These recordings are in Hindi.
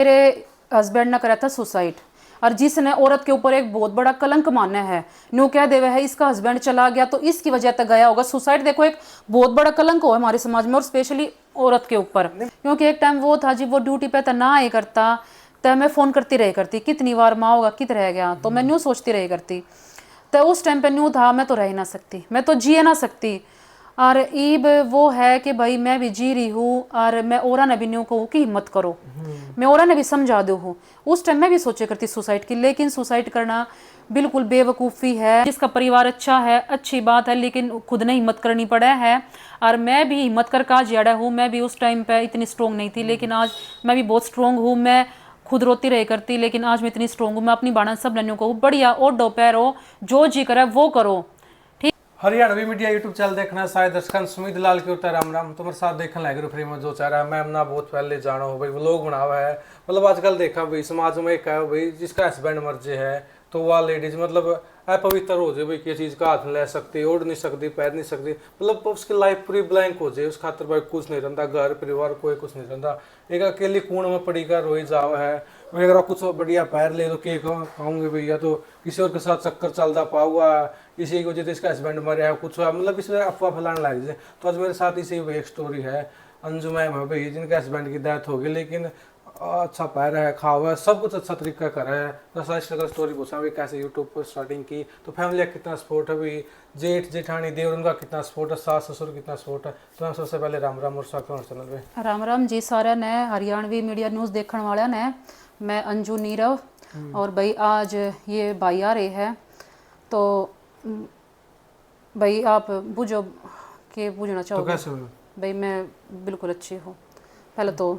मेरे हस्बैंड ने करा था सुसाइड, और जिसने औरत के ऊपर एक बहुत बड़ा कलंक माना है, न्यू कह देवे है इसका हस्बैंड चला गया तो इसकी वजह तक गया होगा। सुसाइड देखो एक बहुत बड़ा कलंक हो हमारे समाज में, और स्पेशली औरत के ऊपर। क्योंकि एक टाइम वो था जी, वो ड्यूटी पे था ना आए करता, तो मैं फ़ोन करती रही करती, कितनी बार माँ होगा कित रह गया, तो मैं न्यू सोचती रही करती। तो उस टाइम पे न्यू था मैं तो रह ही ना सकती, मैं तो जिए ना सकती। और ईब वो है कि भाई मैं भी जी रही हूँ, और मैं औरा ने भी न्यू कहूँ कि हिम्मत करो, मैं औरा ने भी समझा दो हूँ। उस टाइम मैं भी सोचे करती सुसाइड की, लेकिन सुसाइड करना बिल्कुल बेवकूफ़ी है। जिसका परिवार अच्छा है अच्छी बात है, लेकिन खुद ने हिम्मत करनी पड़ा है। और मैं भी हिम्मत कर का जड़ा हूँ, मैं भी उस टाइम पे इतनी स्ट्रोंग नहीं थी, लेकिन आज मैं भी बहुत स्ट्रोंग हूँ। मैं खुद रोती रही करती, लेकिन आज मैं इतनी स्ट्रोंग हूँ। मैं अपनी बाणा सब नन्यों को बढ़िया और दोपहर जो जी करे वो करो। हरियाणवी मीडिया यूट्यूब चैनल देखना शायद दर्शक सुमित लाल के उत्तर राम राम तुम्हारे साथ देखने लगे फ्री में जो चाह रहा है। मैं अपना बहुत पहले जाना हो भाई व्लॉग बनावा है। मतलब आजकल देखा भाई समाज में एक है भाई जिसका हस्बैंड मर जाए है तो वह लेडीज मतलब अपवित्र हो जाए भाई, किसी चीज़ का हाथ नहीं ले सकती, ओढ़ नहीं सकती, पैर नहीं सकती, मतलब उसकी लाइफ पूरी ब्लैंक हो जाए। उस खातर भाई कुछ नहीं रहता, घर परिवार कोई कुछ नहीं रहता, एक अकेली कूण में पड़ी कर रोई जावा है। मैं अगर कुछ बढ़िया पैर ले तो के खाऊंगे भैया, तो किसी और के साथ चक्कर चलता पाऊंगा, इसी की वजह से इसका हस्बैंड मरे है कुछ हुआ, मतलब इसमें अफवाह फैलाने लग जाए। तो आज मेरे साथ इसी एक स्टोरी है। अंजू मैम है भाई जिनके हस्बैंड की डेथ हो गई, लेकिन अच्छा पैर है, खावा है, सब कुछ अच्छा तरीका करा है। दस अगर स्टोरी पूछा भाई कैसे यूट्यूब पर स्टार्टिंग की, तो फैमिली का कितना सपोर्ट है भाई, जेठ जेठानी देवर उनका कितना सपोर्ट है, सास ससुर कितना सपोर्ट है। तो मैं सबसे पहले राम राम और स्वागत चैनल पे। राम राम जी सारे ने हरियाणवी मीडिया न्यूज़ देखने वाले ने। मैं अंजू नीरव, और भाई आज ये भाई आ रहे हैं, तो भाई आप बुझो के पूछना चाहोगे? तो कैसे हो भाई मैं बिल्कुल अच्छी हूँ। पहले तो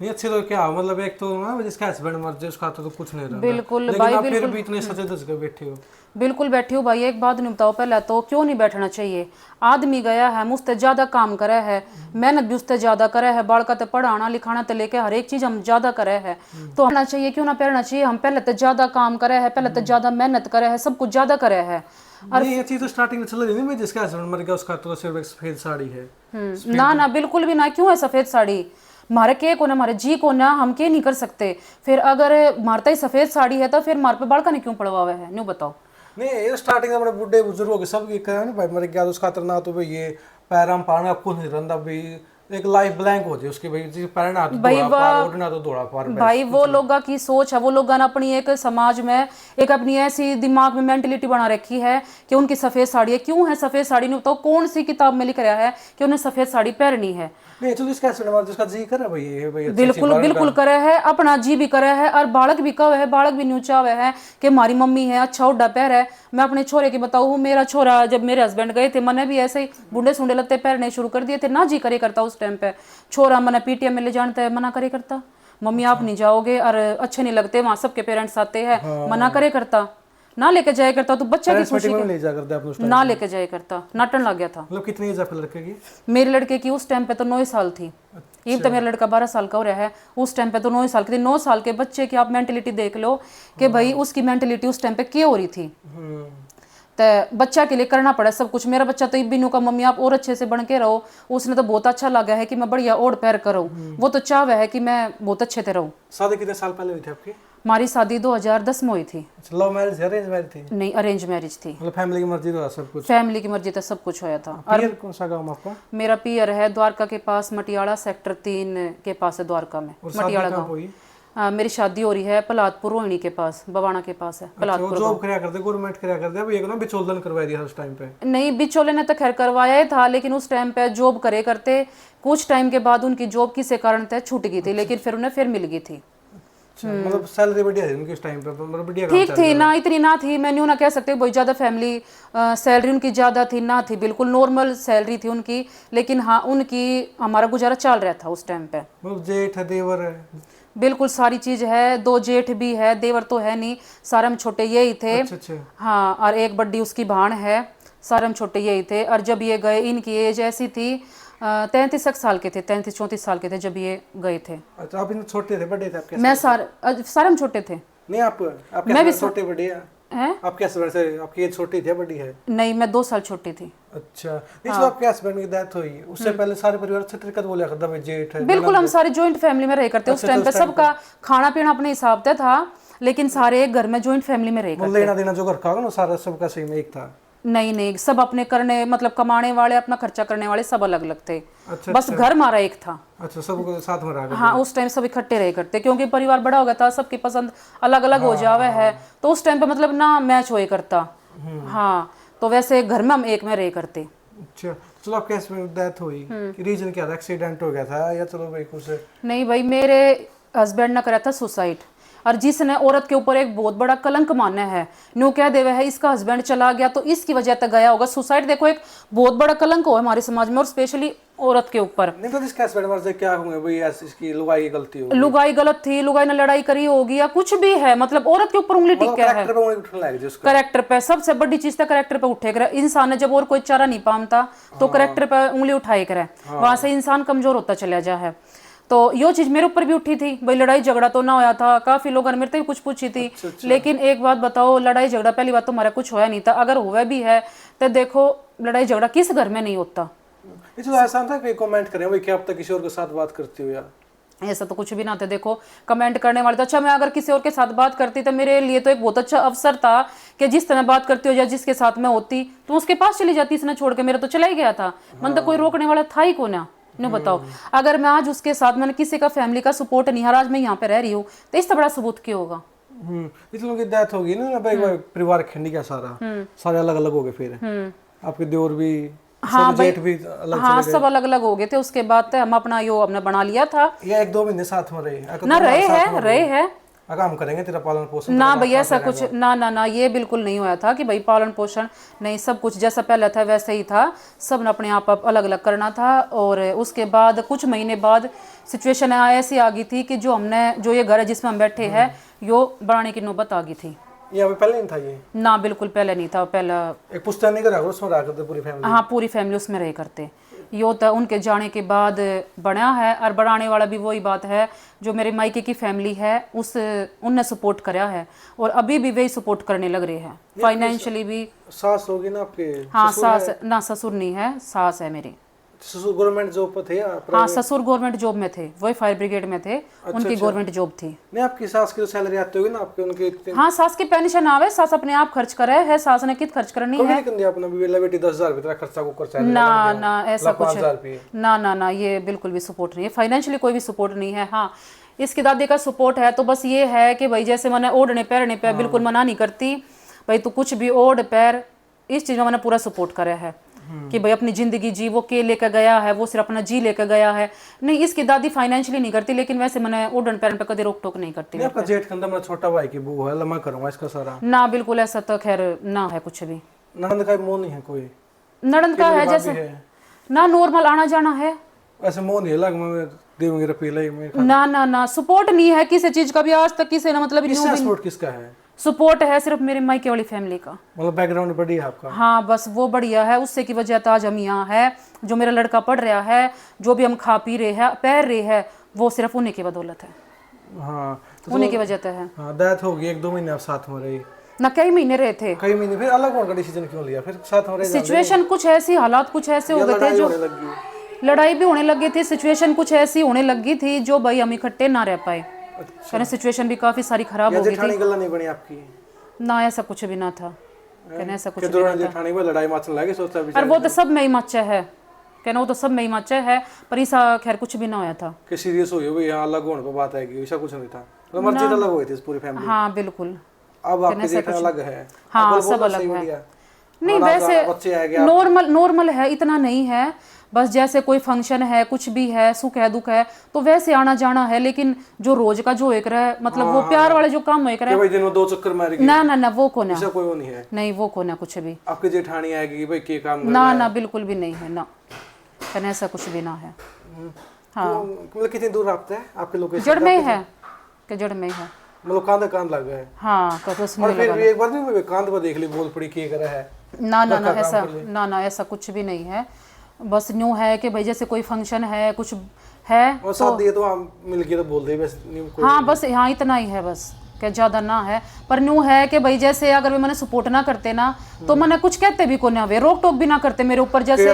नहीं अच्छे तो क्या मतलब एक तो ना जिसका हस्बैंड मर जाए उसका तो कुछ नहीं रहता, बिल्कुल लेकिन भाई आप फिर बिल्कुल भी इतने सजे धज के बैठे हो। बिल्कुल बैठी हूँ भाई। एक बात नहीं बताओ, पहले तो क्यों नहीं बैठना चाहिए? आदमी गया है मुझसे ज़्यादा काम करे है, मेहनत भी उससे ज़्यादा करे है, बालका तो पढ़ाना लिखाना तो लेके हर एक चीज़ हम ज़्यादा करे है, तो होना चाहिए क्यों ना पढ़ना चाहिए? हम पहले तो ज़्यादा काम करे है, पहले तो ज़्यादा मेहनत करे है, सब कुछ ज़्यादा करे है। नहीं ये चीज तो स्टार्टिंग में चल रही नहीं, जिसका हस्बैंड मर गया उसका तो सिर्फ एक सफेद साड़ी है। ना ना बिल्कुल भी ना, क्यों है सफ़ेद साड़ी? मारे के को ना मारे जी को ना हम के नहीं कर सकते। फिर अगर मारता ही सफ़ेद साड़ी है तो फिर मार पे बालका ने क्यों पड़वा हुआ है? न्यू बताओ। नहीं ये स्टार्टिंग में अपने बुढ़े बुजुर्गों के सब ये कहा ना भाई मर गया तो उसका ना तो भाई ये पैराम पाना कुछ नहीं रहता भाई, एक लाइफ ब्लैंक हो जाए उसकी भाई, जी पैर ना तो भाई दौड़ा पार उठना तो दौड़ा पार बस। भाई वो लोगों की सोच है, वो लोग ना अपनी एक समाज में एक अपनी ऐसी दिमाग में मेंटेलिटी बना रखी है कि उनकी सफ़ेद साड़ी है। क्यों है सफ़ेद साड़ी? नहीं बताओ कौन सी किताब में लिख रहा है कि उन्हें सफ़ेद साड़ी पहननी है? नहीं तो इसका हस्बैंड जिसका जी कर भाई ये भाई अच्छी अच्छी बिल्कुल बिल्कुल करे है, अपना जी भी करे है, और बालक भी कवे है, बालक भी न्यूचावे है कि हमारी मम्मी है अच्छा उड्डा पैर है। मैं अपने छोरे की बताऊँ, मेरा छोरा जब मेरे हस्बैंड गए थे मैंने भी ऐसे ही बूढ़े सूंडे लत्ते पहनने शुरू कर दिए थे ना, जी करे करता उस टाइम पे। छोरा मैंने पीटीएम में ले जानते है, मना करे करता, मम्मी आप नहीं जाओगे और अच्छे नहीं लगते, वहाँ सबके पेरेंट्स आते हैं, मना करे करता, ना लेके जाया करता। तो बच्चा की खुशी में ले जा करते अपने उस टाइम ना लेके जाया करता, नाटन लग गया था। मतलब कितनी एज है फिर लड़के की? मेरे लड़के की उस टाइम पे तो 9 साल थी। ये तो मेरा लड़का 12 साल का हो रहा है, उस टाइम पे तो 9 साल की थी। 9 साल के बच्चे की आप मेंटेलिटी देख लो कि भाई उसकी मेंटेलिटी उस टाइम पे क्या हो रही थी। तो बच्चा के लिए करना पड़ा सब कुछ। मेरा बच्चा तो बिनू का मम्मी आप और अच्छे से बन के रहो, उसने तो बहुत अच्छा लगा है कि मैं बढ़िया ओढ़ पैर करूँ, वो तो चाह है कि मैं बहुत अच्छे से रहूँ। शादी कितने साल पहले हुई थी आपकी? हमारी शादी 2010 में हुई थी। लव मैरिज अरेंज मैरिज थी? नहीं अरेंज मैरिज थी। मतलब फैमिली की मर्जी तो सब कुछ? फैमिली की मर्जी तो सब कुछ होया था। और कौन सा गांव आपका? मेरा पियर है द्वारका के पास, मटियाला सेक्टर 3 के पास है द्वारका में, मटियाला गाँव। मेरी शादी हो रही है पलातपुर रोहिणी के पास, बवाना के पास है पलातपुर। जॉब करया करते गवर्नमेंट करया करते अब ये ना बिचौलन करवा दिया उस टाइम पे? नहीं बिचौले ने तो खैर करवाया ही था, लेकिन उस टाइम पे जॉब करे करते, कुछ टाइम के बाद उनकी जॉब किसी कारण से छूट गई थी, लेकिन फिर उन्हें फिर मिल गई थी। मतलब सैलरी बढ़िया थी उनकी उस टाइम पे, मतलब बढ़िया ठीक थी ना, इतनी ना थी, मैं यूँ ना कह सकते बहुत ज़्यादा फैमिली सैलरी उनकी ज़्यादा थी ना थी, बिल्कुल नॉर्मल सैलरी थी उनकी, लेकिन हाँ उनकी हमारा गुजारा चल रहा था उस टाइम पे। मतलब जेठ है देवर है? बिल्कुल सारी चीज़ है, 2 जेठ भी है, देवर तो है नहीं, सारे हम छोटे यही थे। अच्छा। हाँ और एक बड्डी उसकी भाण है, सारे हम छोटे यही थे। और जब ये गए इनकी एज ऐसी थी 33 साल के थे, 33-34 साल के थे जब ये गए थे। अच्छा आप इन छोटे थे बड़े थे आपके? मैं सारे हम छोटे थे। नहीं आपके मैं भी छोटे बड़े हैं? आपके हस्बैंड से आपकी एज छोटी थी बड़ी है? नहीं मैं 2 साल छोटी थी। अच्छा, नहीं चलो आपके हस्बैंड की डेथ हुई उससे पहले सारे परिवार अच्छे तरीके से बोला करता भाई जेठ है बिल्कुल, हम सारे जॉइंट फैमिली में रह करते उस टाइम पे। सबका खाना पीना अपने हिसाब से था, लेकिन सारे एक घर में जॉइंट फैमिली में रह करते। लेना देना जो घर का होगा ना सारा सबका सेम एक था। नहीं नहीं, सब अपने करने मतलब कमाने वाले, अपना खर्चा करने वाले सब अलग अलग थे। अच्छा, बस घर हमारा एक था। अच्छा, सब साथ में रहा। हाँ, उस टाइम सब इकट्ठे रह करते क्योंकि परिवार बड़ा हो गया था, सबकी पसंद अलग अलग हो जावे है, तो उस टाइम पे मतलब ना मैच होए करता। हाँ, तो वैसे घर में हम एक में रह करते। अच्छा, चलो आपके हस्बैंड डेथ हुई कि रीजन क्या था? एक्सीडेंट हो गया था या चलो भाई कुछ? नहीं भाई, मेरे हस्बैंड ने करा था सुसाइड, और जिसने औरत के ऊपर एक बहुत बड़ा कलंक माना है, न्यू कह देवे है इसका हस्बैंड चला गया तो इसकी वजह तक गया होगा। सुसाइड देखो एक बहुत बड़ा कलंक हो हमारे समाज में, और स्पेशली औरत के ऊपर। नहीं तो इसका हस्बैंड मर जाए क्या होंगे भाई? ऐसी इसकी लुगाई गलती हो, लुगाई गलत थी, लुगाई ने लड़ाई करी होगी या कुछ भी है, मतलब औरत के ऊपर उंगली टिक गया है। कैरेक्टर पे उंगली उठने लग गई उसका। करेक्टर पे सबसे बड़ी चीज था, करेक्टर पे उठे करे इंसान ने, जब और कोई चारा नहीं पामता तो करेक्टर पे उंगली उठाए करे, वहां से इंसान कमजोर होता चला जा है। तो यो चीज मेरे ऊपर भी उठी थी भाई, लड़ाई झगड़ा तो ना होया था, काफी लोगों ने मेरे से भी कुछ पूछी थी। लेकिन एक बात बताओ, लड़ाई झगड़ा पहली बात तो हमारा कुछ होया नहीं था, अगर हुआ भी है तो देखो लड़ाई झगड़ा किस घर में नहीं होता। इसलिए ऐसा था कि कमेंट करें भाई क्या अब तक किसी और के साथ बात करती हो यार? ऐसा तो कुछ भी ना था। देखो कमेंट करने वाले तो अच्छा, मैं अगर किसी और के साथ बात करती तो मेरे लिए तो एक बहुत अच्छा अवसर था कि जिस तरह बात करती हो या जिसके साथ मैं होती तो उसके पास चली जाती, इसने छोड़ के मेरा तो चला ही गया था। मन तो कोई रोकने वाला था ही को ना। नहीं बताओ, अगर मैं आज उसके साथ, मैंने किसी का फैमिली का सपोर्ट नहीं है, आज मैं यहाँ पे रह रही हूँ, तो इससे बड़ा सबूत क्या होगा? इसलिए उनकी डेथ होगी ना भाई, परिवार खंडी का सारा सारे अलग अलग हो गए। फिर आपके देवर भी, हाँ भाई, जेठ भी अलग हाँ सब अलग अलग हो गए थे। उसके बाद हम अपना यो हमने बना लिया था। या 1-2 महीने साथ में रहे ना रहे हैं अगर हम करेंगे तेरा पालन पोषण ना भैया, ऐसा कुछ ना, ये बिल्कुल नहीं हुआ था कि भाई पालन पोषण नहीं, सब कुछ जैसा पहले था वैसे ही था। सब ने अपने आप अलग अलग करना था। और उसके बाद कुछ महीने बाद सिचुएशन ऐसी आ गई थी कि जो ये घर है जिसमें हम बैठे हैं, यो बनाने की नौबत आ गई थी। ये पहले नहीं था ये? ना बिल्कुल पहले नहीं था। पहला एक पुश्तैनी का रहा उसमें रहा करते पूरी फैमिली। हाँ, पूरी फैमिली उसमें रह करते। यो तो उनके जाने के बाद बना है, और बढ़ाने वाला भी वही बात है जो मेरे मायके की फैमिली है उनने सपोर्ट कराया है, और अभी भी वही सपोर्ट करने लग रहे हैं फाइनेंशियली भी। सास होगी ना आपके? हाँ सास ना, ससुर नहीं है, सास है मेरी। ससुर गवर्नमेंट जॉब पर थे या? हाँ, ससुर गवर्नमेंट जॉब में थे, वही फायर ब्रिगेड में थे। उनकी गवर्नमेंट जॉब थी। नहीं आपकी सास की तो सैलरी आती होगी ना आपके उनके? हाँ, सास की पेंशन आवे, सास अपने आप खर्च करे है, सास ने कित खर्च करनी है। लेकिन अपना बेला बेटी 10,000 रुपये खर्चा को कर सैलरी ना ऐसा कुछ ना, ये बिल्कुल भी सपोर्ट नहीं है, फाइनेंशियली कोई भी सपोर्ट नहीं है। हाँ, इसकी दादी का सपोर्ट है, तो बस ये है कि भाई जैसे मैंने ओढ़ने पैरने पे बिल्कुल मना नहीं करती भाई, तू कुछ भी ओढ़ पैर, इस चीज़ में मैंने पूरा सपोर्ट करा है कि भाई अपनी जिंदगी जी, वो के लेकर गया है, वो सिर्फ अपना जी लेकर गया है। नहीं, इसकी दादी फाइनेंशियली नहीं करती, लेकिन वैसे मैंने ओढ़न पैरन पे कभी रोक टोक नहीं करती। आपका जेठ कंधा मेरा छोटा भाई की बू है, लम्बा करूंगा इसका सारा। ना बिल्कुल ऐसा तो खैर ना है कुछ भी। ननद का मोह नहीं है कोई? ननद का है जैसे ना, नॉर्मल आना जाना है, ऐसे मोह नहीं लग मैं देऊंगी रुपये में। ना सपोर्ट नहीं है किसी चीज का भी आज तक, किसी ने मतलब सपोर्ट किसका है? सपोर्ट है सिर्फ मेरे मायके वाली फैमिली का। मतलब बैकग्राउंड बढ़िया है आपका? हाँ, बस वो बढ़िया है, उससे की वजह तो आज हम यहाँ है, जो मेरा लड़का पढ़ रहा है, जो भी हम खा पी रहे हैं, पैर रहे हैं, वो सिर्फ उन्हीं की बदौलत है। हाँ, उन्हीं की वजह है। हाँ, डेथ होगी, 1-2 महीने आप साथ में रही ना, कई महीने रहे थे। कई महीने, फिर अलग होने का डिसीजन क्यों लिया? फिर साथ में रहे? सिचुएशन कुछ ऐसी, हालात कुछ ऐसे हो गए थे जो लड़ाई भी होने लगी थी, सिचुएशन कुछ ऐसी होने लगी थी जो भाई हम इकट्ठे ना रह पाए। अच्छा। सिचुएशन भी काफी सारी खराब हो गई थी। गल्ला नहीं बनी आपकी? ना, ऐसा कुछ भी ना था, कहने ऐसा कुछ भी ना था। में लड़ाई मचने लगी, सोचता और वो तो सब में ही मचा है, कहना वो तो सब में ही मचा है, पर ऐसा खैर कुछ भी ना होया था कि सीरियस हो गई यहाँ अलग होने पर बात आएगी, ऐसा कुछ नहीं था। तो मर्जी अलग हुई थी पूरी फैमिली? हाँ बिल्कुल। अब आपके जेठ अलग है? हाँ, सब अलग है। नहीं वैसे नॉर्मल है, इतना नहीं है, बस जैसे कोई फंक्शन है, कुछ भी है, सुख है दुख है, तो वैसे आना जाना है। लेकिन जो रोज का जो एक रहा, मतलब वो प्यार वाले जो काम एक रहा, दिन में 2 चक्कर मारेगी, ना वो को ना, कोई वो नहीं है। नहीं वो को ना कुछ भी। आपकी जेठानी आएगी भाई के काम ना बिल्कुल भी नहीं है, ना कहने ऐसा कुछ भी ना है। हाँ, मतलब कितनी दूर आपसे है आपके लोकेशन? जड़ में है कि जड़ में है, मतलब कांध लग गए? हाँ, तो और फिर एक बार भी कांध पर देख ली, बोल पड़ी के करा है? ना ऐसा ना ऐसा कुछ भी नहीं है। बस न्यू है कि भाई जैसे कोई फंक्शन है, कुछ है और शादी है तो हम मिल के तो बोल दे बस। हाँ, बस यहाँ इतना ही है बस। क्या ज़्यादा ना है। पर न्यू है कि भाई जैसे अगर वे मैंने सपोर्ट ना करते ना तो मैंने कुछ कहते भी को ना वे रोक टोक भी ना करते मेरे ऊपर, जैसे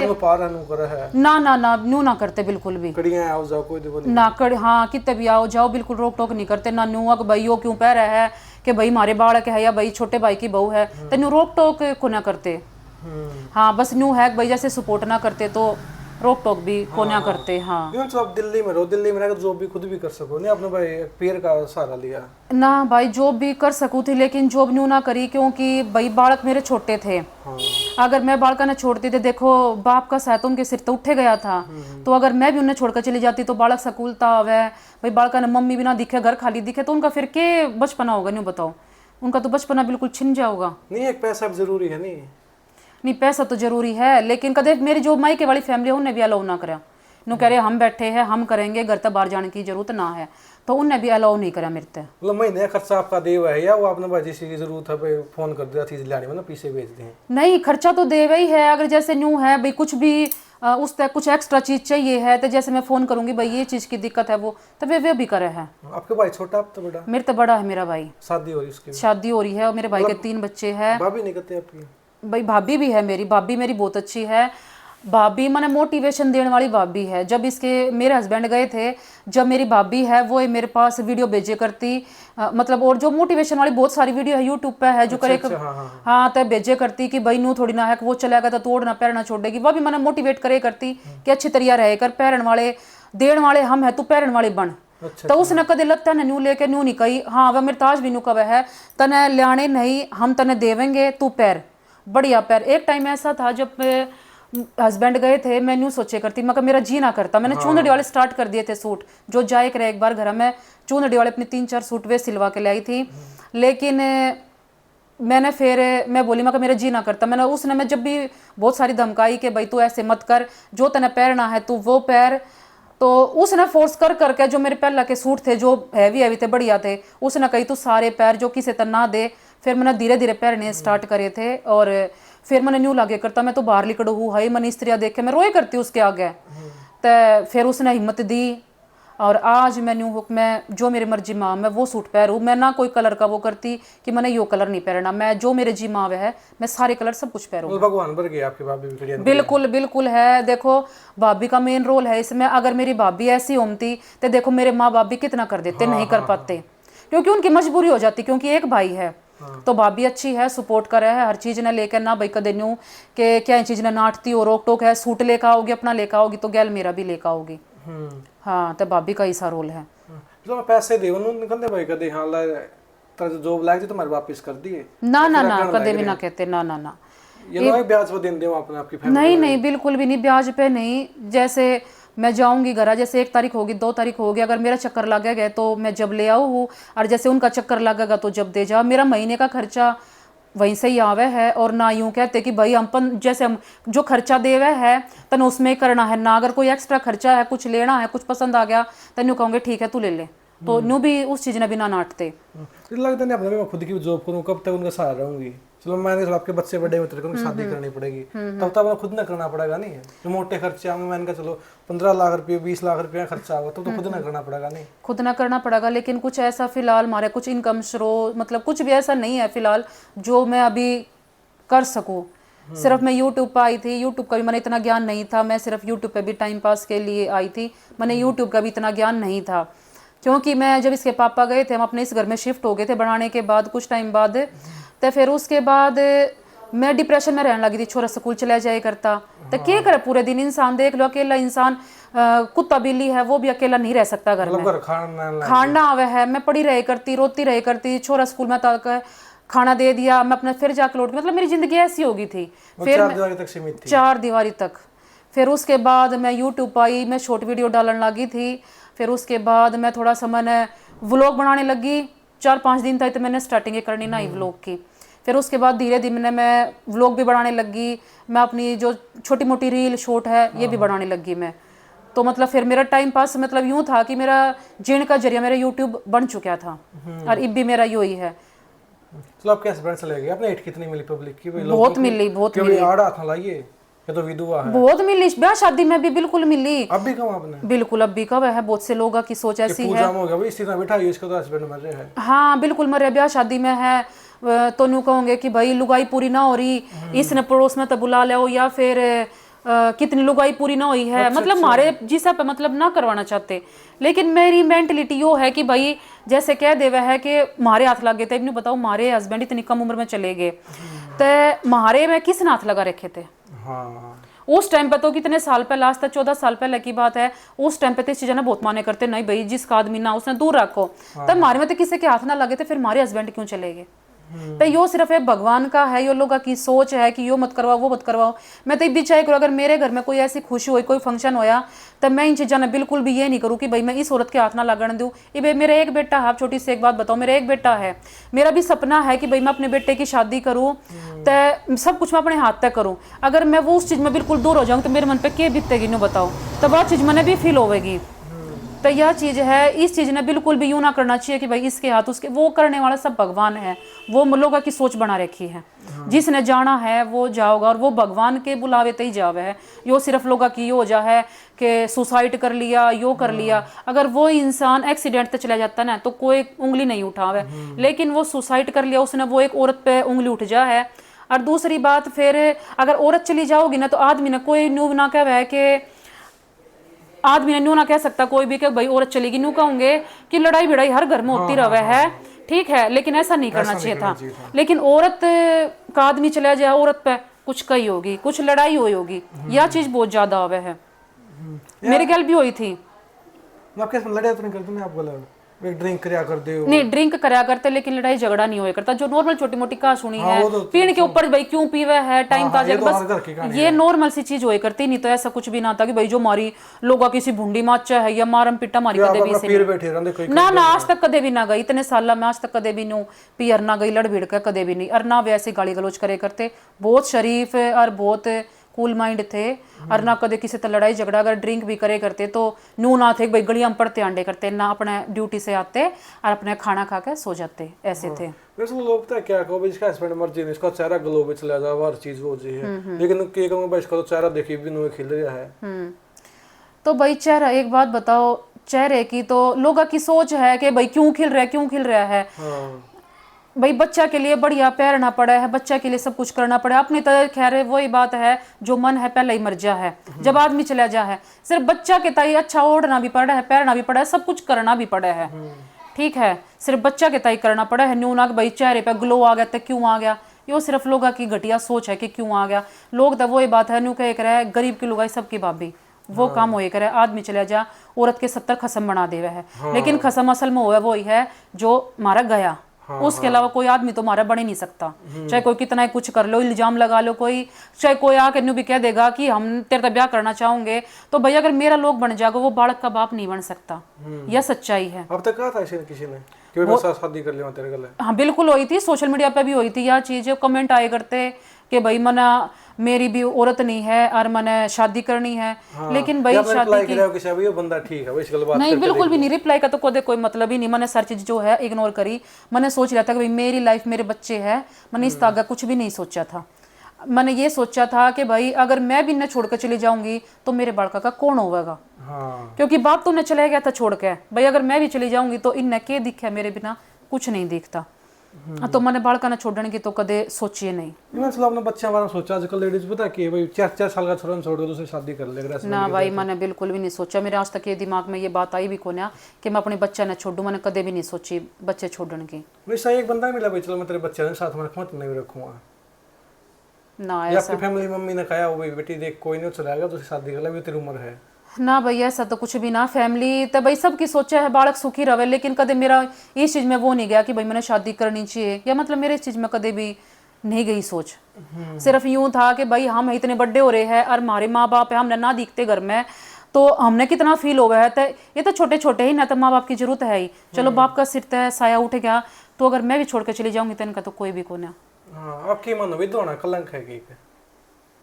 ना न्यू ना करते बिल्कुल भी आओ जाओ कोई देखो ना कर। हाँ कितने भी आओ जाओ बिल्कुल रोक टोक नहीं करते ना न्यू कि भाई वो क्यों पह रहा है कि भाई हमारे बालक है या भाई छोटे भाई की बहू है तो न्यू रोक टोक को ना करते। हाँ बस न्यू है भाई जैसे सपोर्ट ना करते तो रोक टोक भी को ना करते। हाँ तो आप दिल्ली में रहो, दिल्ली में रहकर जॉब भी खुद भी कर सको, नहीं आपने भाई पेड़ का सहारा लिया ना भाई जॉब भी कर सकूँ थी लेकिन जॉब न्यू ना करी क्योंकि भाई बालक मेरे छोटे थे। अगर मैं बालका ने छोड़ती तो देखो बाप का साथ उनके सिर तो उठे गया था, तो अगर मैं भी उन्हें छोड़कर चली जाती तो बालक सकूलता आवे भाई बालका ने मम्मी भी ना दिखे घर खाली दिखे तो उनका फिर के बचपना होगा न्यू बताओ, उनका तो बचपना बिल्कुल छिन जाओगा। नहीं एक पैसा भी जरूरी है नहीं पैसा तो जरूरी है लेकिन कदे मेरी जो मायके वाली फैमिली है उन्हें भी अलाउ ना करा, नु कह रहे हम बैठे हैं हम करेंगे घर तक बाहर जाने की जरूरत ना है तो उन्हें भी अलाउ नहीं करा मेरे तक। मतलब महीने खर्चा आपका देव है या वो आपने भाई जिस की जरूरत है भाई फोन कर दिया चीज लाने में ना पीछे भेज दें? नहीं खर्चा तो देवे ही है, अगर जैसे न्यू है भाई कुछ भी उस तक कुछ एक्स्ट्रा चीज चाहिए है तो जैसे मैं फोन करूंगी भाई ये चीज की दिक्कत है वो तो वे भी करे है। आपके भाई छोटा आप तो बड़ा? मेरे तो बड़ा है मेरा भाई, शादी हो रही उसकी? शादी हो रही है और मेरे भाई के 3 बच्चे हैं। भाभी नहीं कहते आपकी? भाई भाभी भी है मेरी, भाभी मेरी बहुत अच्छी है, भाभी मैंने मोटिवेशन देने वाली भाभी है। जब इसके मेरे हस्बैंड गए थे जब मेरी भाभी है वो मेरे पास वीडियो भेजे करती मतलब और जो मोटिवेशन वाली बहुत सारी वीडियो है यूट्यूब पे है जो करे हाँ तो भेजे करती कि भाई नू थोड़ी ना है कि वो चलेगा तो तोड़ना पैरना छोड़ेगी, वो भी मैंने मोटिवेट करे करती कि अच्छी तरीका रहे कर पैरन वाले देण वाले हम है तू पैरन वाले बन। तो उसने कदे लगता ने न्यू लेके न्यू नहीं कही हाँ वह मेरे ताज भी न्यू कब है तने लियाने नहीं हम तने देवेंगे तू पैर बढ़िया पैर। एक टाइम ऐसा था जब हस्बैंड गए थे मैं न्यू सोचे करती मगर मेरा जी ना करता, मैंने चूंदड़ी वाले स्टार्ट कर दिए थे सूट जो जाए करे एक बार घर में चूंदड़ी वाले अपने 3-4 सूट वे सिलवा के लाई थी लेकिन मैंने फिर मैं बोली मगर मेरा जी ना करता। मैंने उसने मैं जब भी बहुत सारी धमकाई कि भाई तू ऐसे मत कर जो तने पैरना है तू वो पैर, तो उसने फोर्स कर करके जो मेरे पहला के सूट थे जो हैवी थे बढ़िया थे उसने कही तू सारे पैर जो किसी तरह ना दे। फिर मैंने धीरे धीरे पैरने स्टार्ट करे थे और फिर मैंने न्यू लागे करता मैं तो बाहर लिकड़ू हूँ हाई मैंने स्त्रियाँ देख के मैं रोए करती उसके आगे तो फिर उसने हिम्मत दी और आज मैं न्यू हुक मैं जो मेरी मर्जी माँ मैं वो सूट पहनूँ, मैं ना कोई कलर का वो करती कि मैंने यो कलर नहीं पहनना, मैं जो मेरे जी माँ है मैं सारे कलर सब कुछ पहनूँ। भगवान भर गई आपकी भाभी भी? बिल्कुल बिल्कुल है, देखो भाभी का मेन रोल है इसमें। अगर मेरी भाभी ऐसी होती तो देखो मेरे माँ बाप भी कितना कर देते नहीं कर पाते क्योंकि उनकी मजबूरी हो जाती क्योंकि एक भाई है तो भाभी अच्छी है सपोर्ट कर रहा है हर चीज ने लेकर ना भाई कदे न्यू के क्या चीज ने नाटती हो रोक टोक है सूट लेकर आओगी अपना लेकर आओगी तो गैल मेरा भी लेकर आओगी। हाँ तो भाभी का ऐसा रोल है। तो पैसे दे निकलते भाई कदे हाँ तर जॉब लाग तुम्हारे वापस कर दिए? ना ना ना कदे भी ना कहते ना ना ना ये लोग ब्याज पे देंगे आपने आपकी फैमिली? नहीं नहीं बिल्कुल भी नहीं ब्याज पे नहीं। जैसे मैं जाऊंगी घर जैसे 1 तारीख होगी 2 तारीख होगी अगर मेरा चक्कर लगेगा तो मैं जब ले आऊँ हूँ और जैसे उनका चक्कर लगेगा तो जब दे जाओ। मेरा महीने का खर्चा वहीं से ही आवे है और ना यूँ कहते कि भाई हम जैसे हम जो खर्चा देवे है तन उसमें करना है ना, अगर कोई एक्स्ट्रा खर्चा है कुछ लेना है कुछ पसंद आ गया तो न्यू कहूँगे ठीक है तू ले ले तो न्यू भी उस चीज़ ने भी ना नाटते। लगता नहीं अपने मैं खुद की जॉब करूँ कब तक उनका सहारा रहूंगी? चलो मैंने आपके बच्चे बड़े होते हैं शादी करनी पड़ेगी तब तक आपको खुद ना करना पड़ेगा नहीं? जो मोटे खर्चे आएंगे मैंने कहा चलो 15 लाख रुपये 20 लाख रुपये खर्चा होगा तो खुद ना करना पड़ेगा नहीं? खुद ना करना पड़ेगा लेकिन कुछ ऐसा फिलहाल हमारे कुछ इनकम स्रोत मतलब कुछ भी ऐसा नहीं है फिलहाल जो मैं अभी कर सकूँ। सिर्फ मैं यूट्यूब पर आई थी, यूट्यूब का भी मैंने इतना ज्ञान नहीं था, मैं सिर्फ यूट्यूब पे भी टाइम पास के लिए आई थी, मैंने यूट्यूब का भी इतना ज्ञान नहीं था क्योंकि मैं जब इसके पापा गए थे हम अपने इस घर में शिफ्ट हो गए थे बनाने के बाद कुछ टाइम बाद तो फिर उसके बाद मैं डिप्रेशन में रहने लगी थी। छोरा स्कूल चला जाए करता तो क्या करे पूरे दिन इंसान देख लो अकेला इंसान कुत्ता बिल्ली है वो भी अकेला नहीं रह सकता घर में, खाना आवे है मैं पड़ी रहे करती रोती रहे करती छोरा स्कूल में तक खाना दे दिया मैं अपने फिर जाकर लौट मतलब मेरी जिंदगी ऐसी हो गई थी फिर 4 दीवारी तक। फिर उसके बाद मैं यूट्यूब आई मैं शॉर्ट वीडियो डालने लगी थी। फिर उसके बाद मैं थोड़ा सा मैंने व्लॉग बनाने लगी 4-5 दिन तक तो मैंने स्टार्टिंग करनी ना व्लॉग की। फिर उसके बाद धीरे धीरे मैं व्लॉग भी बनाने लगी, मैं अपनी जो छोटी मोटी रील शॉर्ट है ये भी बनाने लगी मैं। तो मतलब फिर मेरा टाइम पास मतलब यूँ था कि मेरा जीने का जरिया मेरा यूट्यूब बन चुका था और अब भी मेरा यही है। चलो आपके हस्बैंड चले गए, आपने हिट कितनी मिली पब्लिक की? बहुत मिली बहुत मिली। आड़ा था लाइए ये तो विधवा है। बहुत मिली ब्याह शादी में भी, बिल्कुल मिली। अब भी कम आपने? बिल्कुल अब भी कब है, बहुत से लोगों की सोच ऐसी है। पूजा में हो गया भाई, इसी तरह बैठा है, इसका तो हस्बैंड मर रहे हैं। हाँ बिल्कुल मरे, ब्याह शादी में है तो न्यू कहोगे कि भाई लुगाई पूरी ना हो रही, इसने पड़ोस में तो बुला ले, या फिर कितनी लुगाई पूरी ना हुई है, मतलब हमारे जिस पे मतलब ना करवाना चाहते। लेकिन मेरी मेंटलिटी यो है कि भाई जैसे कह देवे है कि मारे हाथ लगे थे, बताओ मारे हस्बैंड इतनी कम उम्र में चले गए, तो मारे में किसने हाथ लगा रखे थे? हाँ उस टाइम पे तो कितने साल पहले, आज तक 14 साल पहले की बात है, उस टाइम पे तो इस चीजें ना बहुत माने करते, नहीं भाई जिसका आदमी ना उसने दूर रखो। तब मारे में तो किसी के हाथ ना लगे थे, फिर हमारे हस्बैंड क्यों चले गए? तो यो सिर्फ एक भगवान का है, यो लोगों की सोच है कि यो मत करवाओ वो मत करवाओ। मैं तो भी चाहे करूँ, अगर मेरे घर में कोई ऐसी खुशी हुई, कोई फंक्शन होया, तब मैं इन चीज़ों ने बिल्कुल भी ये नहीं करूँ कि भाई मैं इस औरत के हाथ ना लगने दूँ। ये भाई मेरा एक बेटा है, आप छोटी सी एक बात बताओ, मेरा एक बेटा है, मेरा भी सपना है कि भाई मैं अपने बेटे की शादी करूँ, तो सब कुछ मैं अपने हाथ तक करूँ। अगर मैं वो उस चीज़ में बिल्कुल दूर हो जाऊँ तो मेरे मन पर क्या बीतेगी नो बताओ, तो वह चीज़ मैंने भी फील होगी। तो यह चीज़ है, इस चीज़ ने बिल्कुल भी यूँ ना करना चाहिए कि भाई इसके हाथ उसके, वो करने वाला सब भगवान है, वो लोगों की सोच बना रखी है। जिसने जाना है वो जाओगा, और वो भगवान के बुलावे ते ही जावे है। यो सिर्फ लोगों की यो जा है कि सुसाइड कर लिया, यो कर लिया। अगर वो इंसान एक्सीडेंट पे चला जाता ना तो कोई उंगली नहीं उठावे, लेकिन वो सुसाइड कर लिया उसने, वो एक औरत पे उंगली उठ जा है। और दूसरी बात फिर अगर औरत चली जाओगी ना तो आदमी ने कोई न्यू ना कहे कि, आदमी ने न्यू ना कह सकता कोई भी कि भाई औरत चलेगी, न्यू कहोगे कि लड़ाई भिड़ाई हर घर में होती रहे है, ठीक है, लेकिन ऐसा नहीं करना चाहिए था। लेकिन औरत का आदमी चला जाए, औरत पे कुछ कही होगी, कुछ लड़ाई हुई होगी, यह चीज बहुत ज्यादा आवे है। मेरे ख्याल भी हुई थी। लड़ाई तो नहीं करते ना आप? गलत ड्रिंक करया करते हो? नहीं ड्रिंक करया करते, लेकिन लड़ाई झगड़ा नहीं होया करता। जो नॉर्मल छोटी मोटी कहा सुनी है, पीने के ऊपर भाई क्यों पीवे है, टाइम पास, बस ये नॉर्मल सी चीज होया करती। नहीं तो ऐसा कुछ भी ना था कि भाई जो मारी लोगों किसी भुंडी माचा है या मारम पिटा मारी, कदे भी ना ना आज तक कदे भी ना गई। इतने साल में आज तक कदे भी नो पियर ना गई, लड़ भिड़ कर कदे भी नहीं। और ना वैसे गाली गलोच करे करते, बहुत शरीफ और बहुत कूल माइंड थे। और ना कदे किसी से लड़ाई झगड़ा, अगर ड्रिंक भी करे करते तो नू ना थे भाई गलियां में पड़ते आंडे करते, ना अपने ड्यूटी से आते और अपने खाना खा के सो जाते, ऐसे थे। वैसे लोग तो क्या कहो, इसका हस्बैंड मर जाए, इसका चेहरा ग्लो पे चला जाए, हर चीज हो जाए, लेकिन के कहूंगा भाई इसका तो चेहरा देखिए भी नो खिल रहा है। तो भाई चेहरा, एक बात बताओ, चेहरे की तो लोगों की सोच है कि भाई क्यों खिल रहा है, क्यों खिल रहा है। भाई बच्चा के लिए बढ़िया पैरना पड़ा है, बच्चा के लिए सब कुछ करना पड़ा है अपनी तरह। खैर वही बात है, जो मन है पहले ही मर जा है, जब आदमी चला जा है। सिर्फ बच्चा के ताई अच्छा ओढ़ना भी पड़ा है, पैरना भी पड़ा है, सब कुछ करना भी पड़ा है, ठीक है। सिर्फ बच्चा के ताई करना पड़ा है। न्यू ना भाई चेहरे पे ग्लो आ गया तो क्यों आ गया, यो सिर्फ लोगों की घटिया सोच है कि क्यों आ गया। लोग तो वही बात है, न्यू कह रहे गरीब की लुगाई सबकी भाभी, वो काम हो करे। आदमी चला जा औरत के 70 खसम बना देवे है, लेकिन खसम असल में हुआ वही है जो मारा गया। उसके अलावा कोई आदमी तो हमारा बन ही नहीं सकता। चाहे कोई कितना ही कुछ कर लो, इल्जाम लगा लो, कोई चाहे कोई आके न्यू भी कह देगा कि हम तेरे तो ब्याह करना चाहोगे, तो भैया अगर मेरा लोग बन जाएगा, वो बालक का बाप नहीं बन सकता। यह सच्चाई है। अब तक कहा था किसी ने कि मैं शादी कर लिया तेरे गले? हाँ बिल्कुल हुई थी, सोशल मीडिया पे भी हुई थी यह चीज। कमेंट आए करते कि भाई मना मेरी भी औरत नहीं है और मैंने शादी करनी है। लेकिन भाई शादी की बंदा ठीक है, इसके बाद नहीं, बिल्कुल भी नहीं। रिप्लाई का तो कोई मतलब ही नहीं। मैंने सारी चीज जो है इग्नोर करी। मैंने सोच लिया था कि भाई मेरी लाइफ मेरे बच्चे हैं, मैंने इस आगे कुछ भी नहीं सोचा था। मैंने ये सोचा था कि भाई अगर मैं भी इन्हें छोड़कर चली जाऊंगी तो मेरे बालका का कौन होगा। क्योंकि बाप तो उन्हें चले गया था छोड़ के, भाई अगर मैं भी चली जाऊंगी तो इन्हें के दिखे, मेरे बिना कुछ नहीं दिखता। तो मैंने बालका ना छोड़ने की तो कदे सोचिए नहीं। मतलब अपने बच्चे बारे में सोचा? आजकल लेडीज पता कि भाई 4 साल का छोरा छोड़ दो दूसरी शादी कर लेगा ना भाई, मैंने बिल्कुल भी नहीं सोचा। मेरे आज तक ये दिमाग में ये बात आई भी को ना कि मैं अपने बच्चा ना छोड़ूं। मैंने कदे भी नहीं सोची बच्चे छोड़ने की। वैसा एक बंदा मिला भाई चलो मैं तेरे बच्चे के साथ में फोन नहीं रखूंगा ना, ऐसा आपकी फैमिली मम्मी ने कहा हो भाई बेटी देख कोई नहीं चलाएगा तो शादी कर ले, तेरी उम्र है ना। भाई ऐसा तो कुछ भी ना। फैमिली तो भाई सबकी सोचा है बालक सुखी रहे, लेकिन कदे मेरा इस चीज में वो नहीं गया कि भाई मैंने शादी करनी चाहिए, या मतलब मेरे इस चीज में कदे भी नहीं गई सोच। सिर्फ यूं था कि भाई हम इतने बड़े हो रहे हैं और हमारे माँ बाप है, हमने ना दिखते घर में, तो हमने कितना फील हो गया है। तो ये तो छोटे छोटे ही ना, तो माँ बाप की जरूरत है ही। चलो बाप का सिर तय साया उठ गया, तो अगर मैं भी छोड़ के चली जाऊंगी तो इनका तो कोई भी को ना। आपकी मन विधवा कलंक है कि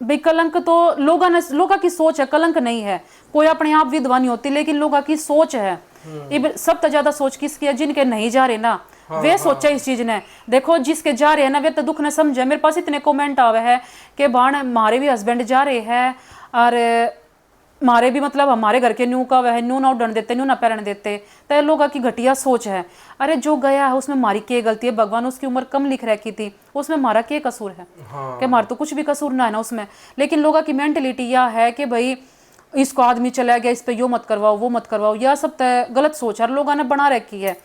भाई कलंक तो लोगों की सोच है, कलंक नहीं है। कोई अपने आप विधवा नहीं होती, लेकिन लोगों की सोच है। सब तो ज्यादा सोच किसकी है? जिनके नहीं जा रहे ना, वे सोचा इस चीज ने। देखो जिसके जा रहे हैं ना वे तो दुख ने समझे। मेरे पास इतने कमेंट आवे है कि बाण मारे भी हस्बैंड जा रहे हैं और मारे भी मतलब हमारे घर के न्यू का वह न्यू ना उड़न देते, न्यू ना पैरन देते। तो लोगों की घटिया सोच है। अरे जो गया है उसमें हमारी क्या गलती है? भगवान उसकी उम्र कम लिख रखी थी, उसमें हमारा क्या कसूर है? कि हमारा तो कुछ भी कसूर ना है ना उसमें। लेकिन लोगों की मेंटलिटी यह है कि भाई इसको आदमी चला गया, इस पे यो मत करवाओ वो मत करवाओ, यह सब गलत सोच है लोगों ने बना रखी है।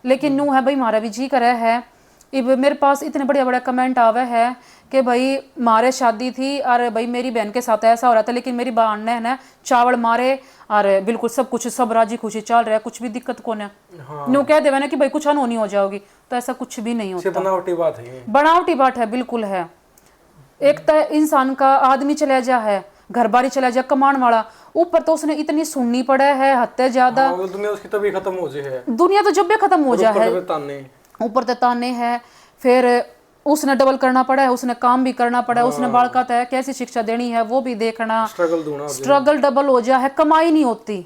लेकिन न्यू है भाई हमारा भी जी करे है। इब मेरे पास इतने बड़े बड़े कमेंट आवे है कि भाई मारे शादी थी और भाई मेरी बहन के साथ ऐसा हो रहा था, लेकिन मेरी बहन ने ना चावल मारे और बिल्कुल सब कुछ सब राजी खुशी चल रहा है, कुछ भी दिक्कत कौन है। न्यू कह देवे ना कि भाई कुछ अनहोनी हो जाओगी, तो ऐसा कुछ भी नहीं होता। बनावटी बात है, बनावटी बात है, बिल्कुल है। एक तो इंसान का आदमी चला जा है, घर बारी चला जा कमान वाला, ऊपर तो उसने इतनी सुननी पड़ा है हत्या ज्यादा। दुनिया उसकी तभी खत्म हो जाए, दुनिया तो जब भी खत्म हो जाए, ऊपर तो ताने है, फिर उसने डबल करना पड़ा है, उसने काम भी करना पड़ा है, उसने बालका है कैसी शिक्षा देनी है वो भी देखना, स्ट्रगल डबल हो जाए, कमाई नहीं होती,